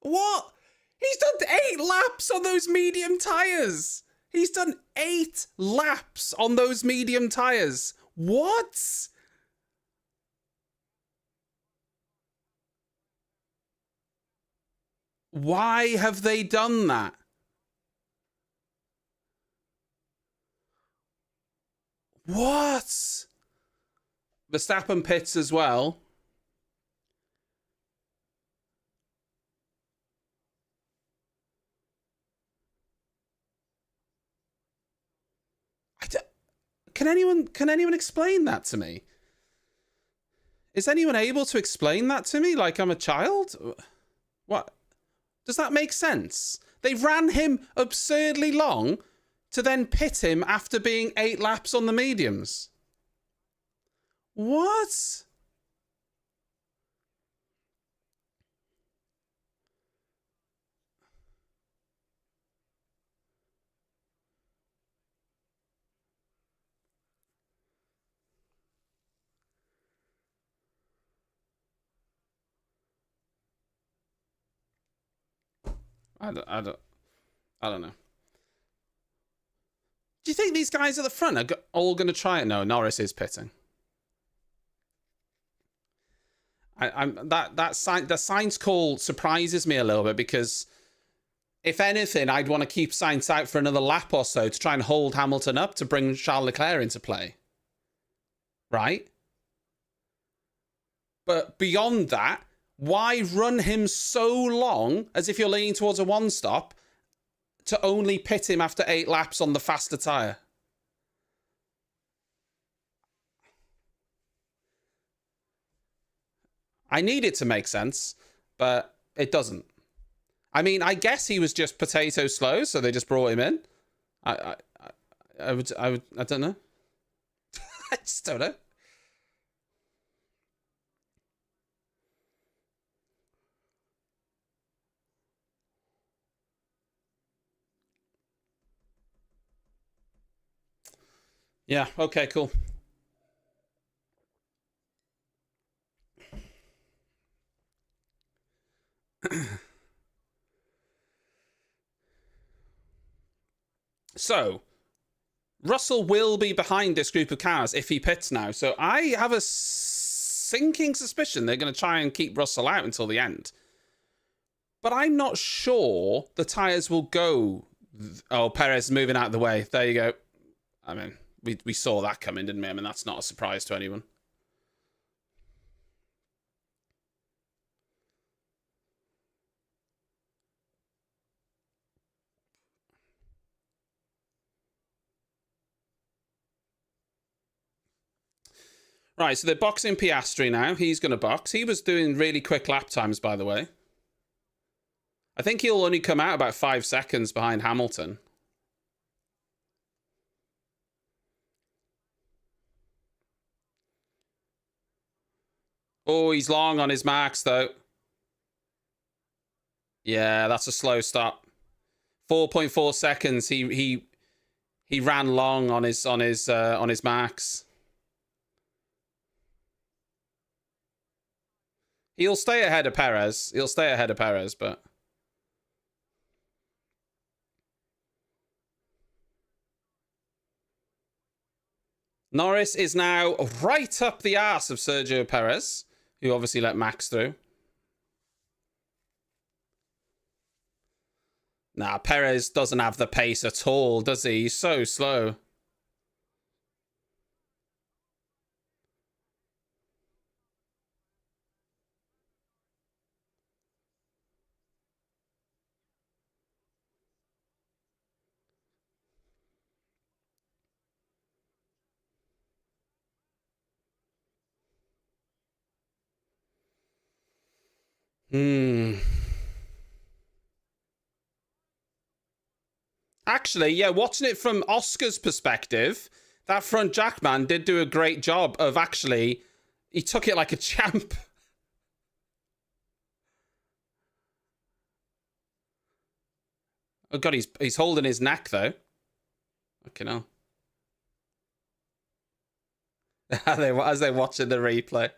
What? He's done 8 laps on those medium tyres. He's done 8 laps on those medium tyres. What? Why have they done that? What? Verstappen pits as well. Can anyone explain that to me? Is anyone able to explain that to me like I'm a child? What? Does that make sense? They ran him absurdly long to then pit him after being 8 laps on the mediums. What? I don't know. Do you think these guys at the front are all going to try it? No, Norris is pitting. The Sainz call surprises me a little bit because if anything, I'd want to keep Sainz out for another lap or so to try and hold Hamilton up to bring Charles Leclerc into play. Right? But beyond that, why run him so long as if you're leaning towards a one-stop to only pit him after 8 laps on the faster tyre? I need it to make sense, but it doesn't. I mean, I guess he was just potato slow, so they just brought him in. I don't know. I just don't know. Yeah, okay, cool. So, Russell will be behind this group of cars if he pits now. So I have a sinking suspicion they're going to try and keep Russell out until the end. But I'm not sure the tyres will go... Oh, Perez moving out of the way. There you go. I mean, we saw that coming, didn't we? I mean, that's not a surprise to anyone. Right, so they're boxing Piastri now. He's going to box. He was doing really quick lap times, by the way. I think he'll only come out about 5 seconds behind Hamilton. Oh, he's long on his Max, though. Yeah, that's a slow stop. 4.4 seconds. He ran long on his Max. He'll stay ahead of Perez. He'll stay ahead of Perez, but... Norris is now right up the arse of Sergio Perez, who obviously let Max through. Nah, Perez doesn't have the pace at all, does he? He's so slow. Actually, yeah, watching it from Oscar's perspective, that front jackman did do a great job of actually... He took it like a champ. Oh, God, he's holding his neck, though. Okay, no. As they're watching the replay.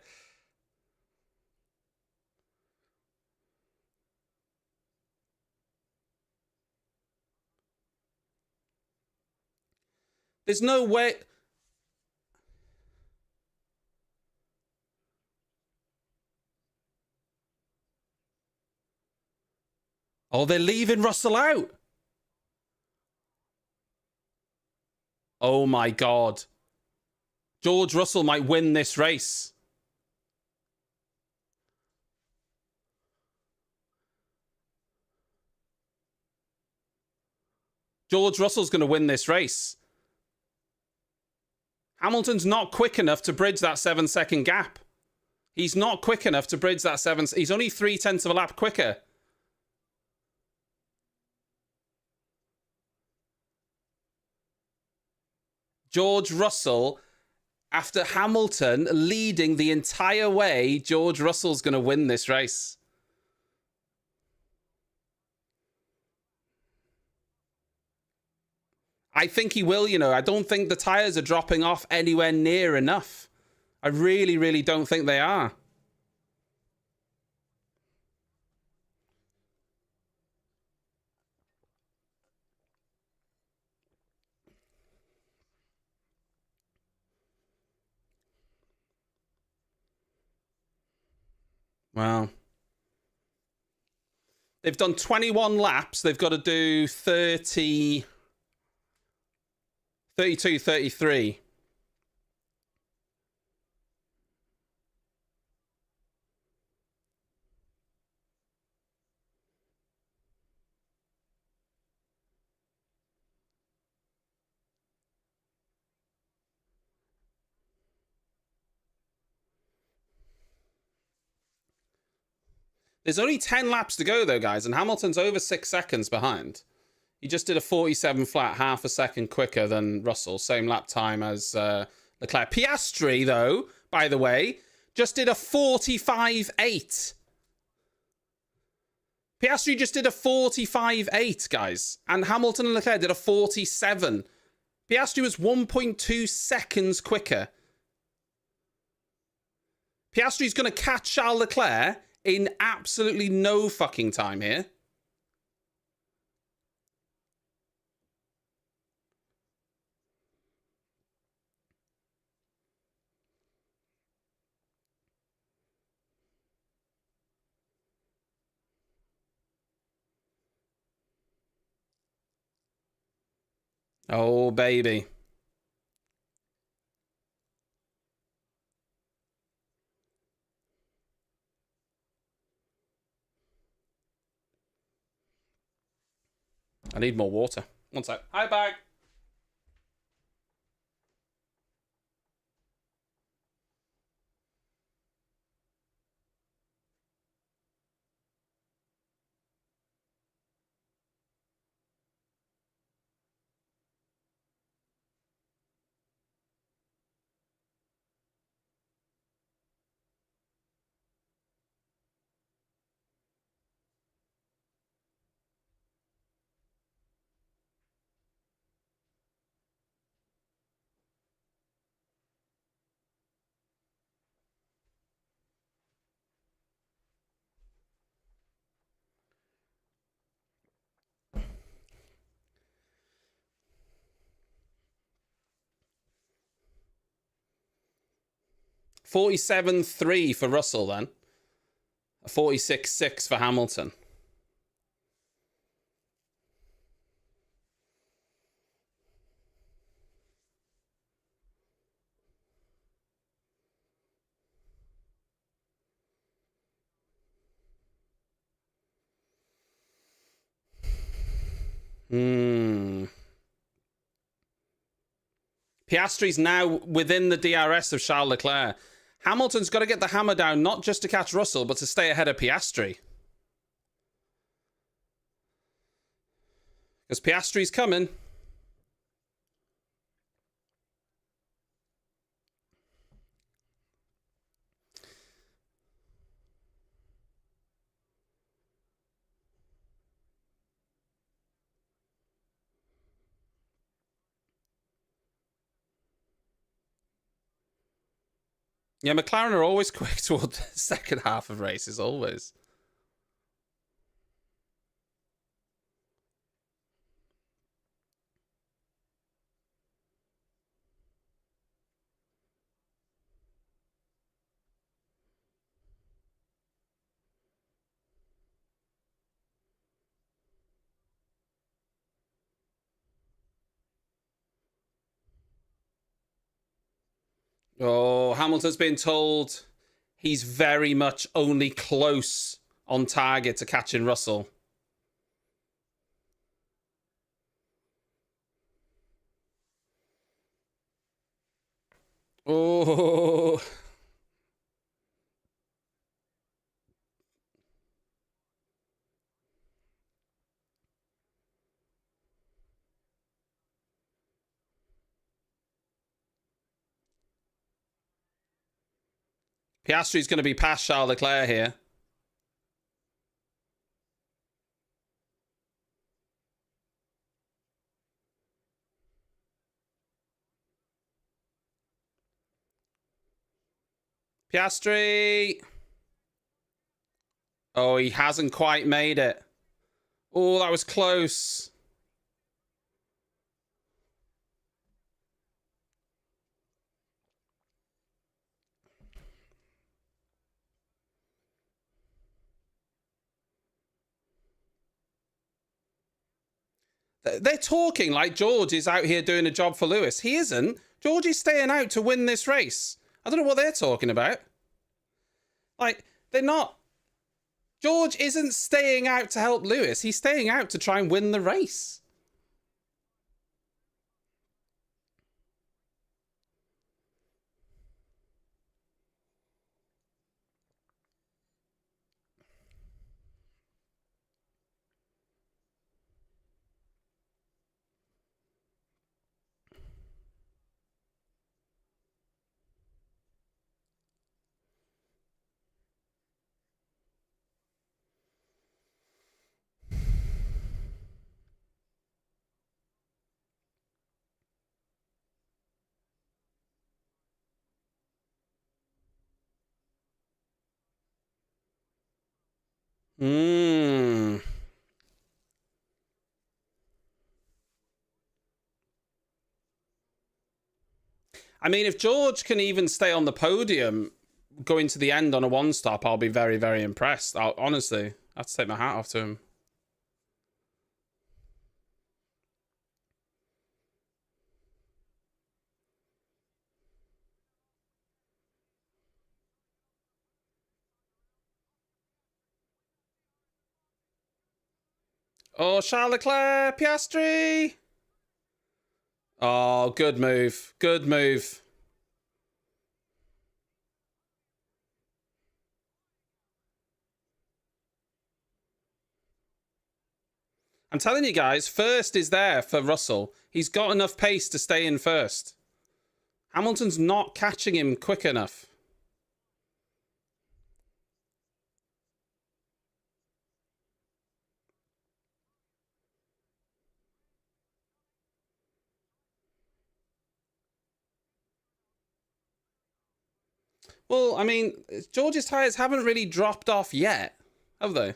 There's no way... Oh, they're leaving Russell out. Oh, my God. George Russell might win this race. George Russell's going to win this race. Hamilton's not quick enough to bridge that 7-second gap. He's not quick enough to bridge that 7... He's only 0.3 of a lap quicker. George Russell, after Hamilton leading the entire way, George Russell's going to win this race. I think he will, you know. I don't think the tyres are dropping off anywhere near enough. I really, really don't think they are. Wow. They've done 21 laps. They've got to do 30, 32, 33. There's only 10 laps to go, though, guys, and Hamilton's over 6 seconds behind. He just did a 47 flat, half a second quicker than Russell. Same lap time as Leclerc. Piastri, though, by the way, just did a 45.8. Piastri just did a 45.8, guys. And Hamilton and Leclerc did a 47. Piastri was 1.2 seconds quicker. Piastri's going to catch Charles Leclerc in absolutely no fucking time here. Oh, baby. I need more water. One sec. Hi, bag. $47.3 for Russell, then. A 46.6 for Hamilton. Piastri's now within the DRS of Charles Leclerc. Hamilton's got to get the hammer down, not just to catch Russell, but to stay ahead of Piastri. Because Piastri's coming. Yeah, McLaren are always quick toward the second half of races, always. Oh, Hamilton's been told he's very much only close on target to catching Russell. Oh. Piastri's going to be past Charles Leclerc here. Piastri. Oh, he hasn't quite made it. Oh, that was close. They're talking like George is out here doing a job for Lewis. He isn't. George is staying out to win this race. I don't know what they're talking about. Like, they're not. George isn't staying out to help Lewis. He's staying out to try and win the race. Hmm. I mean, if George can even stay on the podium going to the end on a one stop, I'll be very, very impressed. Honestly, I have to take my hat off to him. Oh, Charles Leclerc, Piastri. Oh, good move. Good move. I'm telling you guys, first is there for Russell. He's got enough pace to stay in first. Hamilton's not catching him quick enough. Well, I mean, George's tyres haven't really dropped off yet, have they?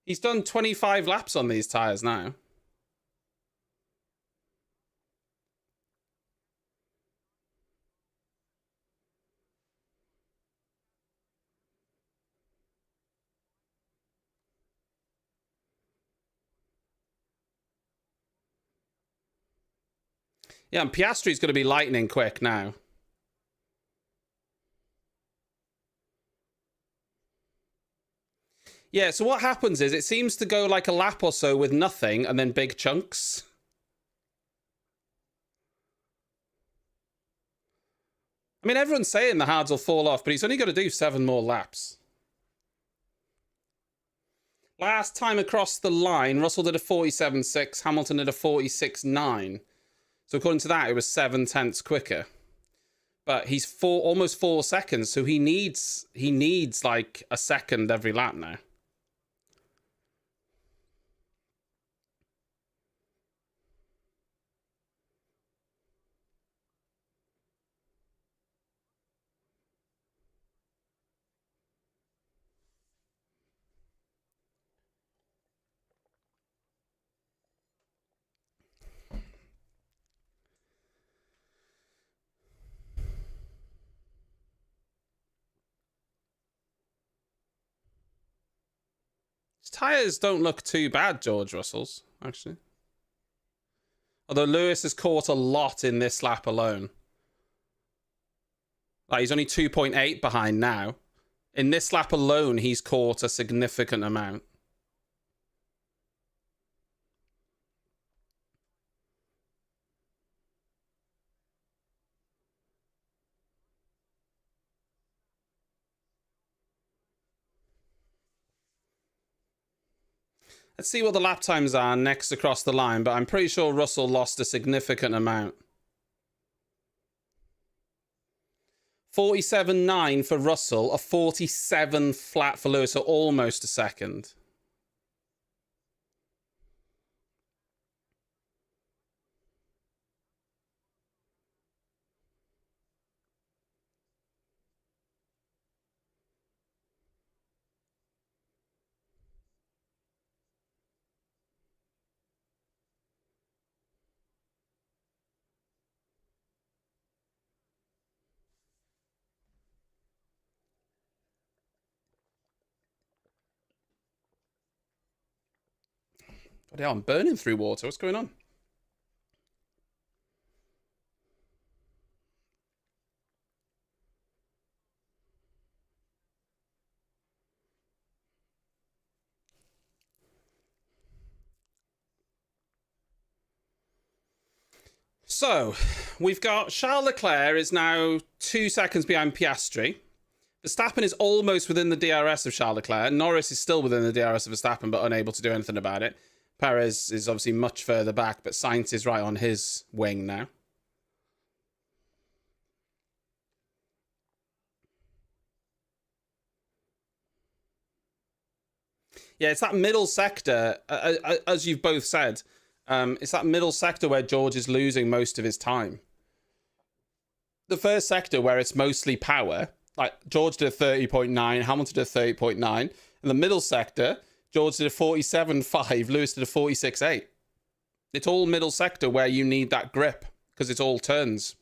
He's done 25 laps on these tyres now. Yeah, and Piastri's going to be lightning quick now. Yeah, so what happens is it seems to go like a lap or so with nothing and then big chunks. I mean, everyone's saying the hards will fall off, but he's only got to do 7 more laps. Last time across the line, Russell did a 47.6, Hamilton did a 46.9. So according to that, it was 7/10 quicker. But he's almost 4 seconds, so he needs like a second every lap now. His tyres don't look too bad, George Russell's, actually. Although Lewis has caught a lot in this lap alone. Like, he's only 2.8 behind now. In this lap alone, he's caught a significant amount. Let's see what the lap times are next across the line, but I'm pretty sure Russell lost a significant amount. 47.9 for Russell, a 47 flat for Lewis, so almost a second. But yeah, I'm burning through water. What's going on? So, we've got Charles Leclerc is now 2 seconds behind Piastri. Verstappen is almost within the DRS of Charles Leclerc. Norris is still within the DRS of Verstappen, but unable to do anything about it. Perez is obviously much further back, but Sainz is right on his wing now. Yeah, it's that middle sector, as you've both said. It's that middle sector where George is losing most of his time. The first sector where it's mostly power, like George did a 30.9, Hamilton did a 30.9. In the middle sector, George did a 47.5, Lewis did a 46.8. It's all middle sector where you need that grip because it's all turns.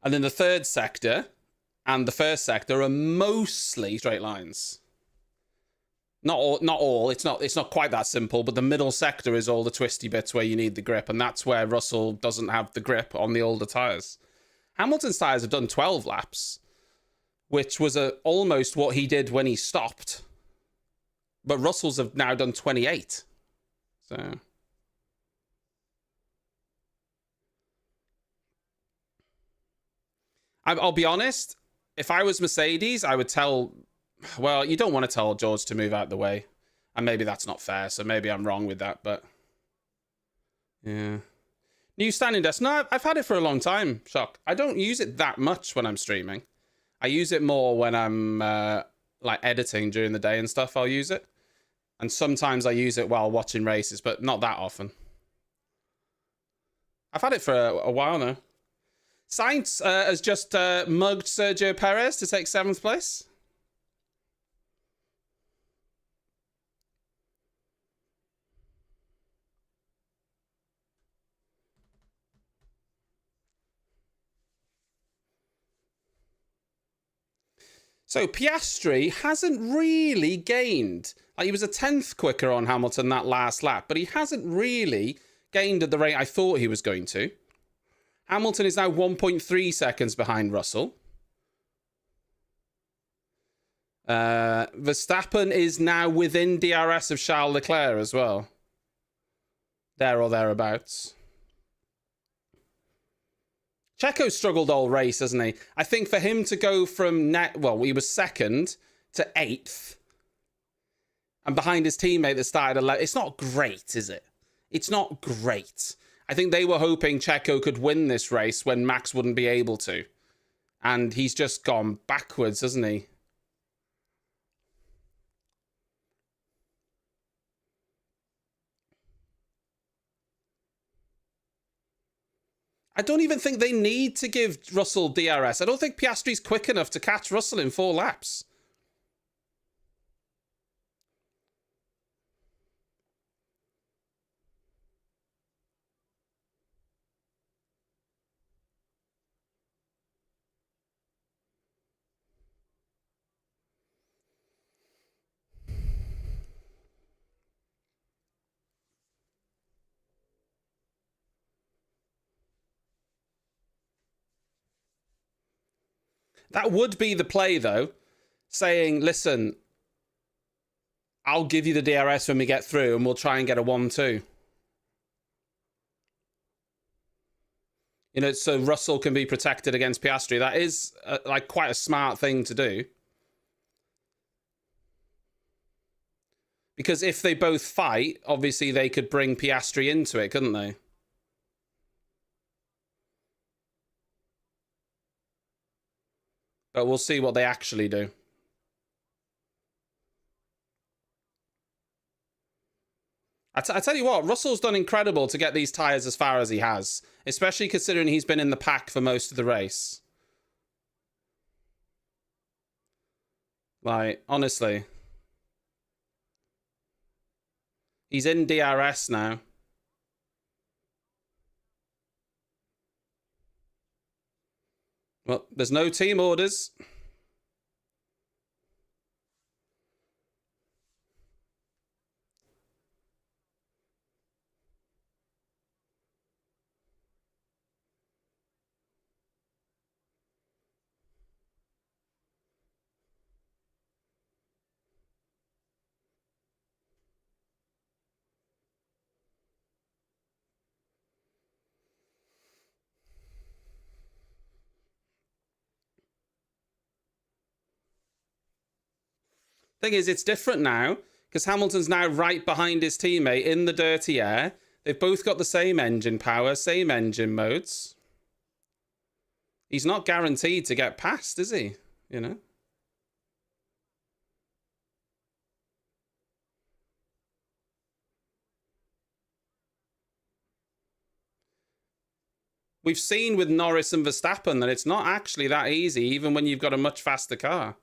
And then the third sector and the first sector are mostly straight lines. Not all. It's not quite that simple, but the middle sector is all the twisty bits where you need the grip, and that's where Russell doesn't have the grip on the older tyres. Hamilton's tyres have done 12 laps, which was almost what he did when he stopped. But Russell's have now done 28. So I'll be honest, if I was Mercedes, I would tell... Well, you don't want to tell George to move out the way. And maybe that's not fair, so maybe I'm wrong with that, but... Yeah. New standing desk. No, I've had it for a long time, Shock. I don't use it that much when I'm streaming. I use it more when I'm, like, editing during the day and stuff, I'll use it. And sometimes I use it while watching races, but not that often. I've had it for a while now. Sainz has just mugged Sergio Perez to take 7th place. So Piastri hasn't really gained. Like, he was a 10th quicker on Hamilton that last lap, but he hasn't really gained at the rate I thought he was going to. Hamilton is now 1.3 seconds behind Russell. Verstappen is now within DRS of Charles Leclerc as well. There or thereabouts. Checo struggled all race, hasn't he? I think for him to go from he was 2nd to 8th, and behind his teammate that started 11th, it's not great, is it? It's not great. I think they were hoping Checo could win this race when Max wouldn't be able to. And he's just gone backwards, hasn't he? I don't even think they need to give Russell DRS. I don't think Piastri's quick enough to catch Russell in 4 laps. That would be the play, though. Saying, listen, I'll give you the DRS when we get through and we'll try and get a 1-2. You know, so Russell can be protected against Piastri. That is, like, quite a smart thing to do. Because if they both fight, obviously they could bring Piastri into it, couldn't they? But we'll see what they actually do. I tell you what, Russell's done incredible to get these tyres as far as he has. Especially considering he's been in the pack for most of the race. Like, honestly. He's in DRS now. Well, there's no team orders. Thing is, it's different now because Hamilton's now right behind his teammate in the dirty air. They've both got the same engine power, same engine modes. He's not guaranteed to get past, is he? You know? We've seen with Norris and Verstappen that it's not actually that easy, even when you've got a much faster car.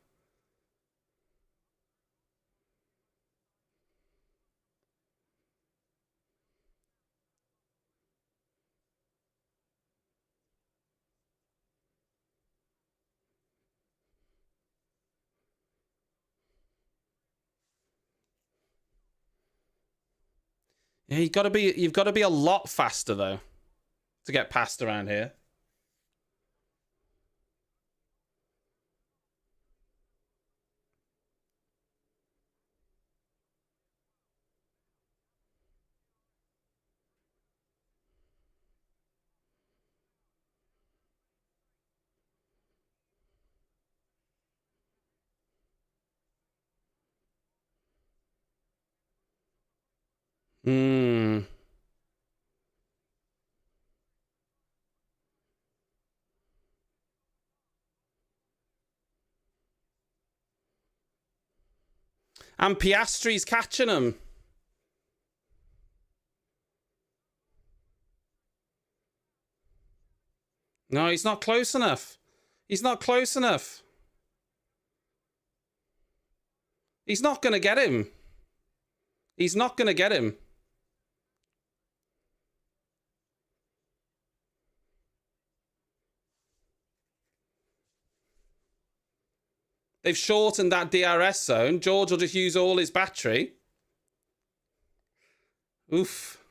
Yeah, you've got to be a lot faster though to get past around here. Hmm. And Piastri's catching him. No, he's not close enough. He's not close enough. He's not going to get him. He's not going to get him. They've shortened that DRS zone. George will just use all his battery. Oof.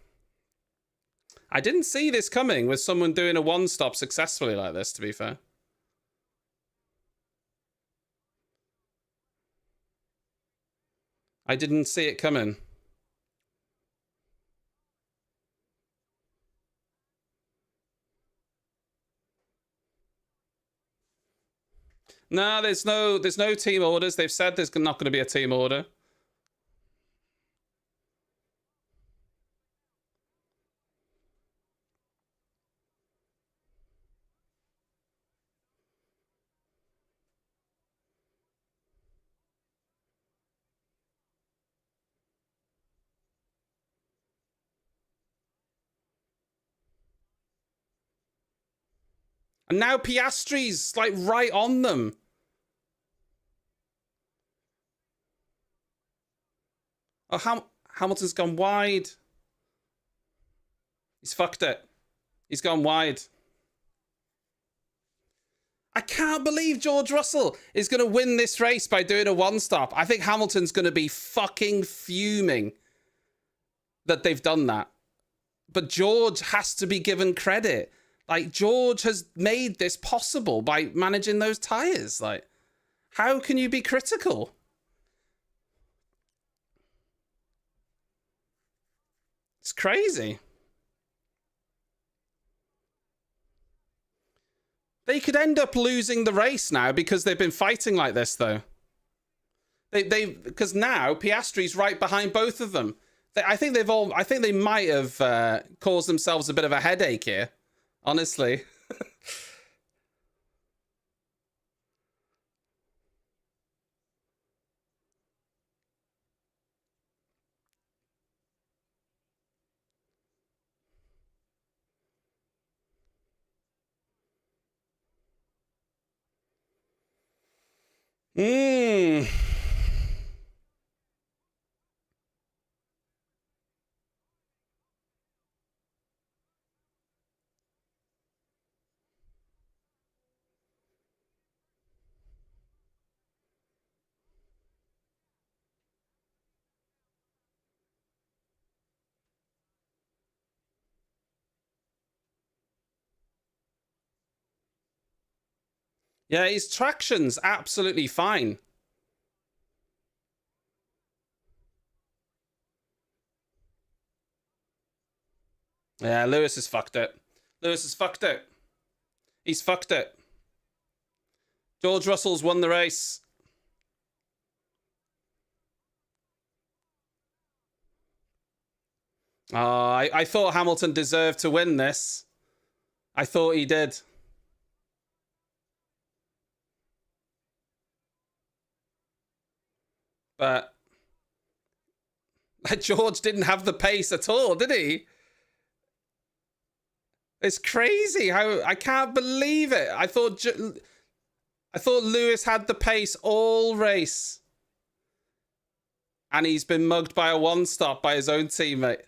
I didn't see this coming with someone doing a one-stop successfully like this, to be fair. I didn't see it coming. No, there's no team orders. They've said there's not going to be a team order. And now Piastri's like right on them. Oh, Hamilton's gone wide. He's fucked it. He's gone wide. I can't believe George Russell is going to win this race by doing a one-stop. I think Hamilton's going to be fucking fuming that they've done that. But George has to be given credit. Like, George has made this possible by managing those tyres. Like, how can you be critical? It's crazy. They could end up losing the race now because they've been fighting like this, though. Because now Piastri's right behind both of them. I think they might have caused themselves a bit of a headache here, honestly. Hmm. Yeah, his traction's absolutely fine. Yeah, Lewis has fucked it. Lewis has fucked it. He's fucked it. George Russell's won the race. I thought Hamilton deserved to win this. I thought he did. But George didn't have the pace at all, did he? It's crazy how I can't believe it. I thought Lewis had the pace all race. And he's been mugged by a one-stop by his own teammate.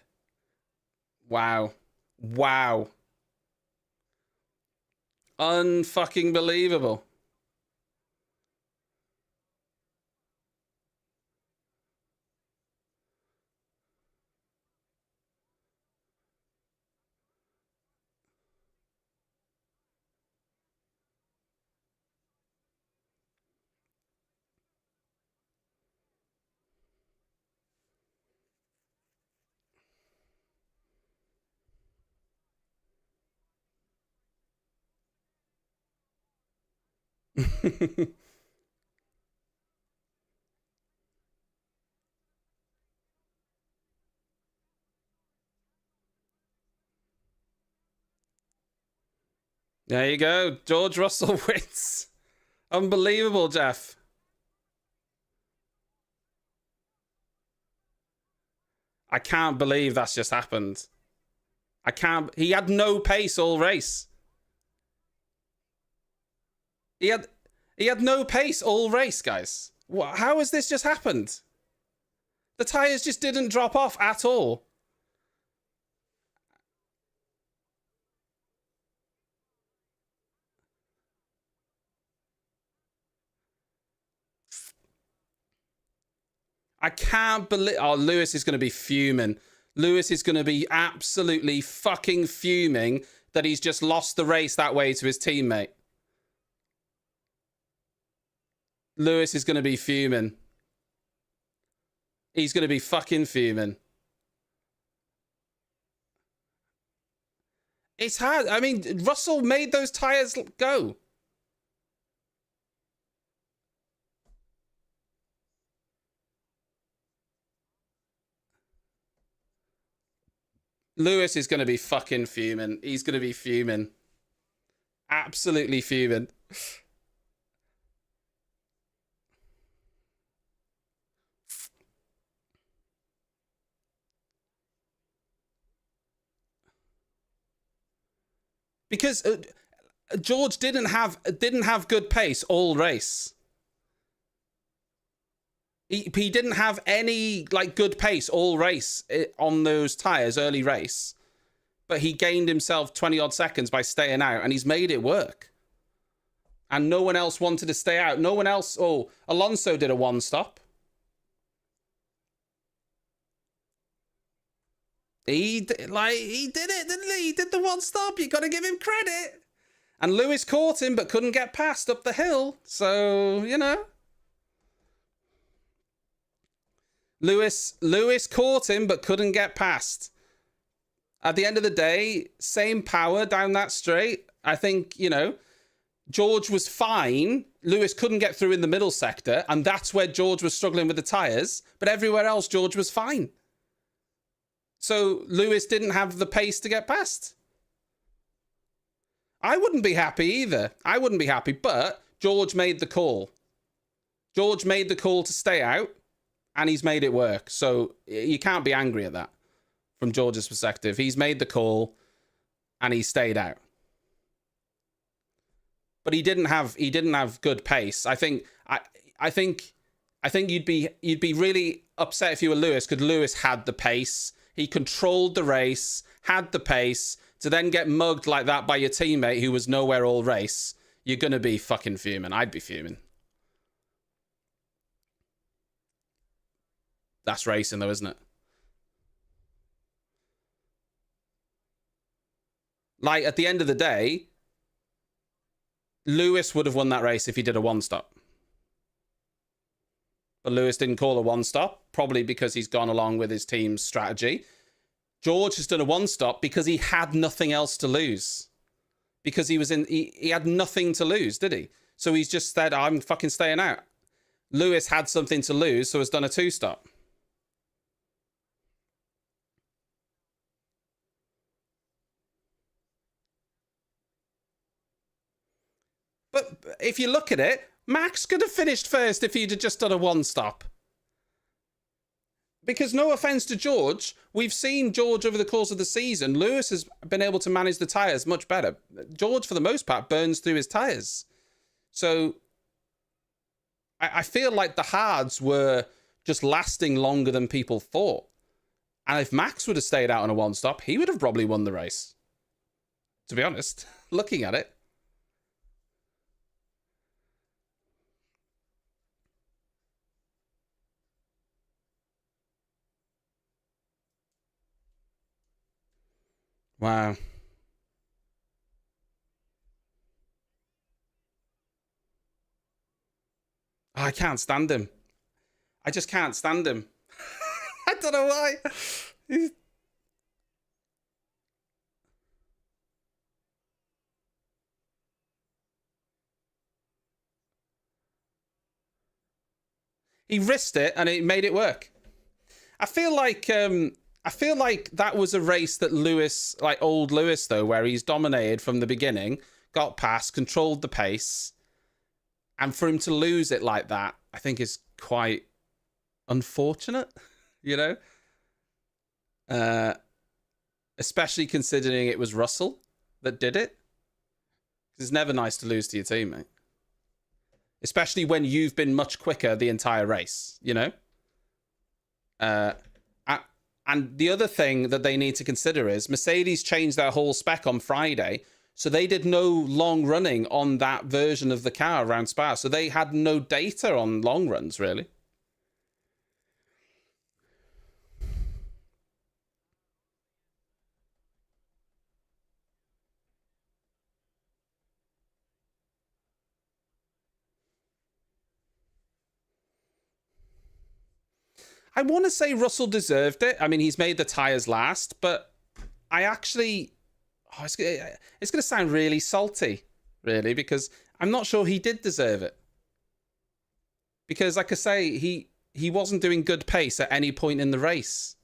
Wow. Wow. Unfucking believable. There you go. George Russell wins. Unbelievable, Jeff. I can't believe that's just happened. I can't. He had no pace all race. He had no pace all race, guys. How has this just happened? The tyres just didn't drop off at all. I can't believe... Oh, Lewis is going to be fuming. Lewis is going to be absolutely fucking fuming that he's just lost the race that way to his teammate. Lewis is going to be fuming. He's going to be fucking fuming. It's hard. I mean, Russell made those tyres go. Lewis is going to be fucking fuming. He's going to be fuming. Absolutely fuming. Because George didn't have good pace all race. He didn't have any like good pace all race on those tyres early race, but he gained himself 20 odd seconds by staying out, and he's made it work. And no one else wanted to stay out. No one else. Oh, Alonso did a one stop. He did it, didn't he? He did the one stop. You got to give him credit. And Lewis caught him, but couldn't get past up the hill. So, you know. Lewis caught him, but couldn't get past. At the end of the day, same power down that straight. I think, you know, George was fine. Lewis couldn't get through in the middle sector, and that's where George was struggling with the tyres. But everywhere else, George was fine. So Lewis didn't have the pace to get past. I wouldn't be happy either. I wouldn't be happy, but George made the call. George made the call to stay out, and he's made it work. So you can't be angry at that from George's perspective. He's made the call, and he stayed out. But he didn't have good pace. I think you'd be really upset if you were Lewis, because Lewis had the pace. He controlled the race, had the pace, to then get mugged like that by your teammate who was nowhere all race. You're going to be fucking fuming. I'd be fuming. That's racing though, isn't it? Like, at the end of the day, Lewis would have won that race if he did a one-stop. But Lewis didn't call a one-stop, probably because he's gone along with his team's strategy. George has done a one-stop because he had nothing else to lose. Because he had nothing to lose, did he? So he's just said, I'm fucking staying out. Lewis had something to lose, so has done a two-stop. But if you look at it, Max could have finished first if he'd have just done a one-stop. Because no offense to George, we've seen George over the course of the season. Lewis has been able to manage the tyres much better. George, for the most part, burns through his tyres. So I feel like the hards were just lasting longer than people thought. And if Max would have stayed out on a one-stop, he would have probably won the race. To be honest, looking at it. Wow. I can't stand him. I just can't stand him. I don't know why. He risked it and it made it work. I feel like that was a race that Lewis, like old Lewis though, where he's dominated from the beginning, got past, controlled the pace, and for him to lose it like that, I think is quite unfortunate, you know? Especially considering it was Russell that did it. It's never nice to lose to your teammate. Especially when you've been much quicker the entire race, you know? And the other thing that they need to consider is Mercedes changed their whole spec on Friday, so they did no long running on that version of the car around Spa. So they had no data on long runs, really. I want to say Russell deserved it. I mean, he's made the tyres last, but I actually... Oh, it's going to sound really salty, really, because I'm not sure he did deserve it. Because, like I say, he wasn't doing good pace at any point in the race.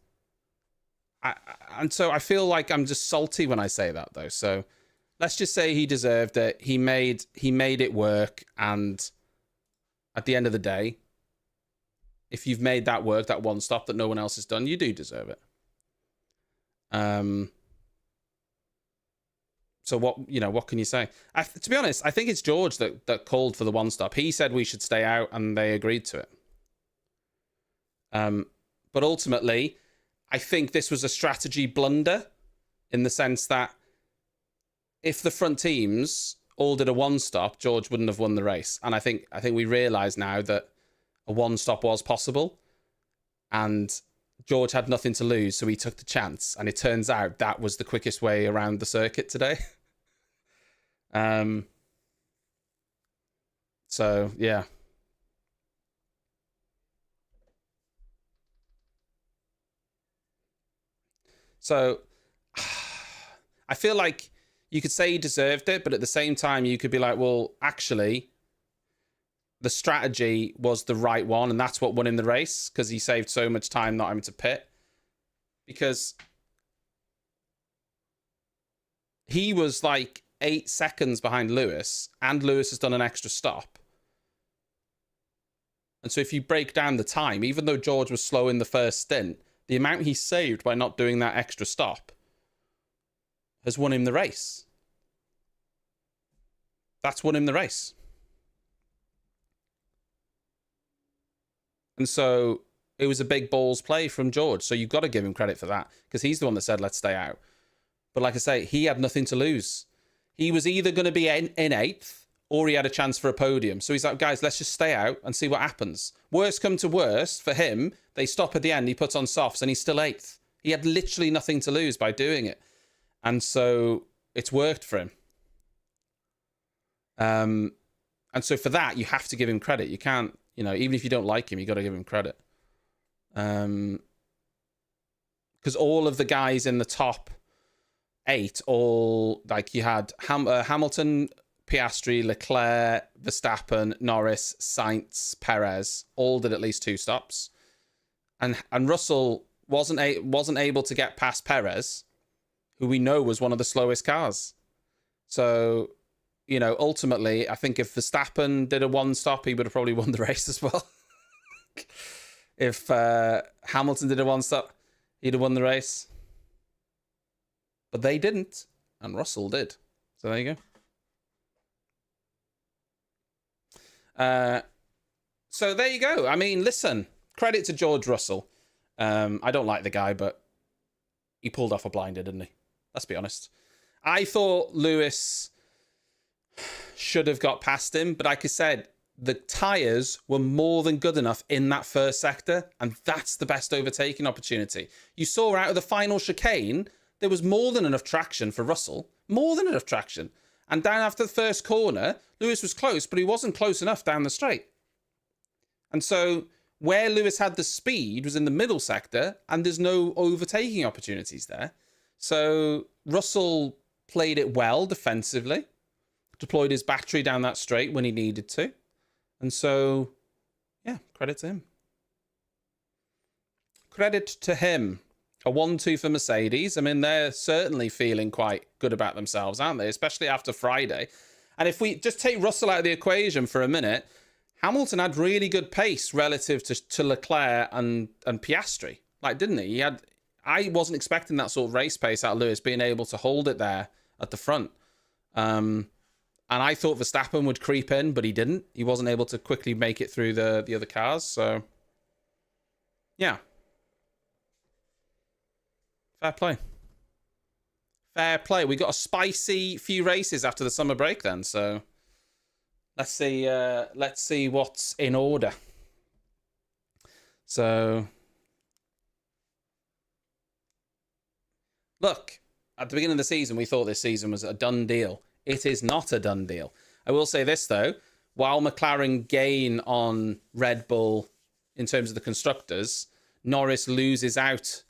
And so I feel like I'm just salty when I say that, though. So let's just say he deserved it. He made it work, and at the end of the day, if you've made that work, that one stop that no one else has done, you do deserve it. So what can you say? To be honest, I think it's George that called for the one stop. He said we should stay out, and they agreed to it. But ultimately, I think this was a strategy blunder in the sense that if the front teams all did a one stop, George wouldn't have won the race. And I think we realise now that a one-stop was possible, and George had nothing to lose, so he took the chance, and it turns out that was the quickest way around the circuit today. So, yeah. So, I feel like you could say he deserved it, but at the same time, you could be like, well, actually... the strategy was the right one, and that's what won him the race, because he saved so much time not having to pit. Because he was like 8 seconds behind Lewis, and Lewis has done an extra stop. And so if you break down the time, even though George was slow in the first stint, the amount he saved by not doing that extra stop has won him the race. That's won him the race. And so it was a big balls play from George. So you've got to give him credit for that, because he's the one that said, let's stay out. But like I say, he had nothing to lose. He was either going to be in 8th or he had a chance for a podium. So he's like, guys, let's just stay out and see what happens. Worst come to worst for him, they stop at the end, he puts on softs, and he's still 8th. He had literally nothing to lose by doing it. And so it's worked for him. And so for that, you have to give him credit. You can't, even if you don't like him, you got to give him credit. Because all of the guys in the top 8, all like you had Hamilton, Piastri, Leclerc, Verstappen, Norris, Sainz, Perez, all did at least 2 stops, and Russell wasn't able to get past Perez, who we know was one of the slowest cars. So you know, ultimately, I think if Verstappen did a one-stop, he would have probably won the race as well. If Hamilton did a one-stop, he'd have won the race. But they didn't, and Russell did. So there you go. So there you go. I mean, listen, credit to George Russell. I don't like the guy, but he pulled off a blinder, didn't he? Let's be honest. I thought Lewis should have got past him, but like I said, the tyres were more than good enough in that first sector, and that's the best overtaking opportunity. You saw out of the final chicane, there was more than enough traction for Russell. More than enough traction. And down after the first corner, Lewis was close, but he wasn't close enough down the straight. And so where Lewis had the speed was in the middle sector, and there's no overtaking opportunities there. So Russell played it well defensively, deployed his battery down that straight when he needed to. And so, yeah, credit to him. Credit to him. A 1-2 for Mercedes. I mean, they're certainly feeling quite good about themselves, aren't they? Especially after Friday. And if we just take Russell out of the equation for a minute, Hamilton had really good pace relative to Leclerc and Piastri. Like, didn't he? I wasn't expecting that sort of race pace out of Lewis, being able to hold it there at the front. And I thought Verstappen would creep in, but he didn't. He wasn't able to quickly make it through the other cars. So, yeah. Fair play. Fair play. We got a spicy few races after the summer break then. So, let's see what's in order. So, look, at the beginning of the season, we thought this season was a done deal. It is not a done deal. I will say this, though. While McLaren gain on Red Bull in terms of the constructors, Norris loses out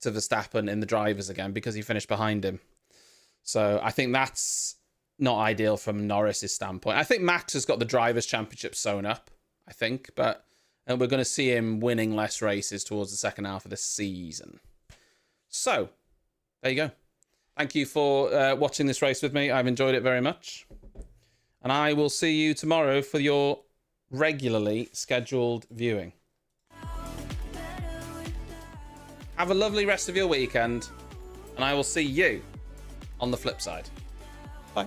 to Verstappen in the drivers again because he finished behind him. So I think that's not ideal from Norris's standpoint. I think Max has got the drivers' championship sewn up, I think, but we're going to see him winning less races towards the second half of the season. So, there you go. Thank you for watching this race with me. I've enjoyed it very much. And I will see you tomorrow for your regularly scheduled viewing. Have a lovely rest of your weekend, and I will see you on the flip side. Bye.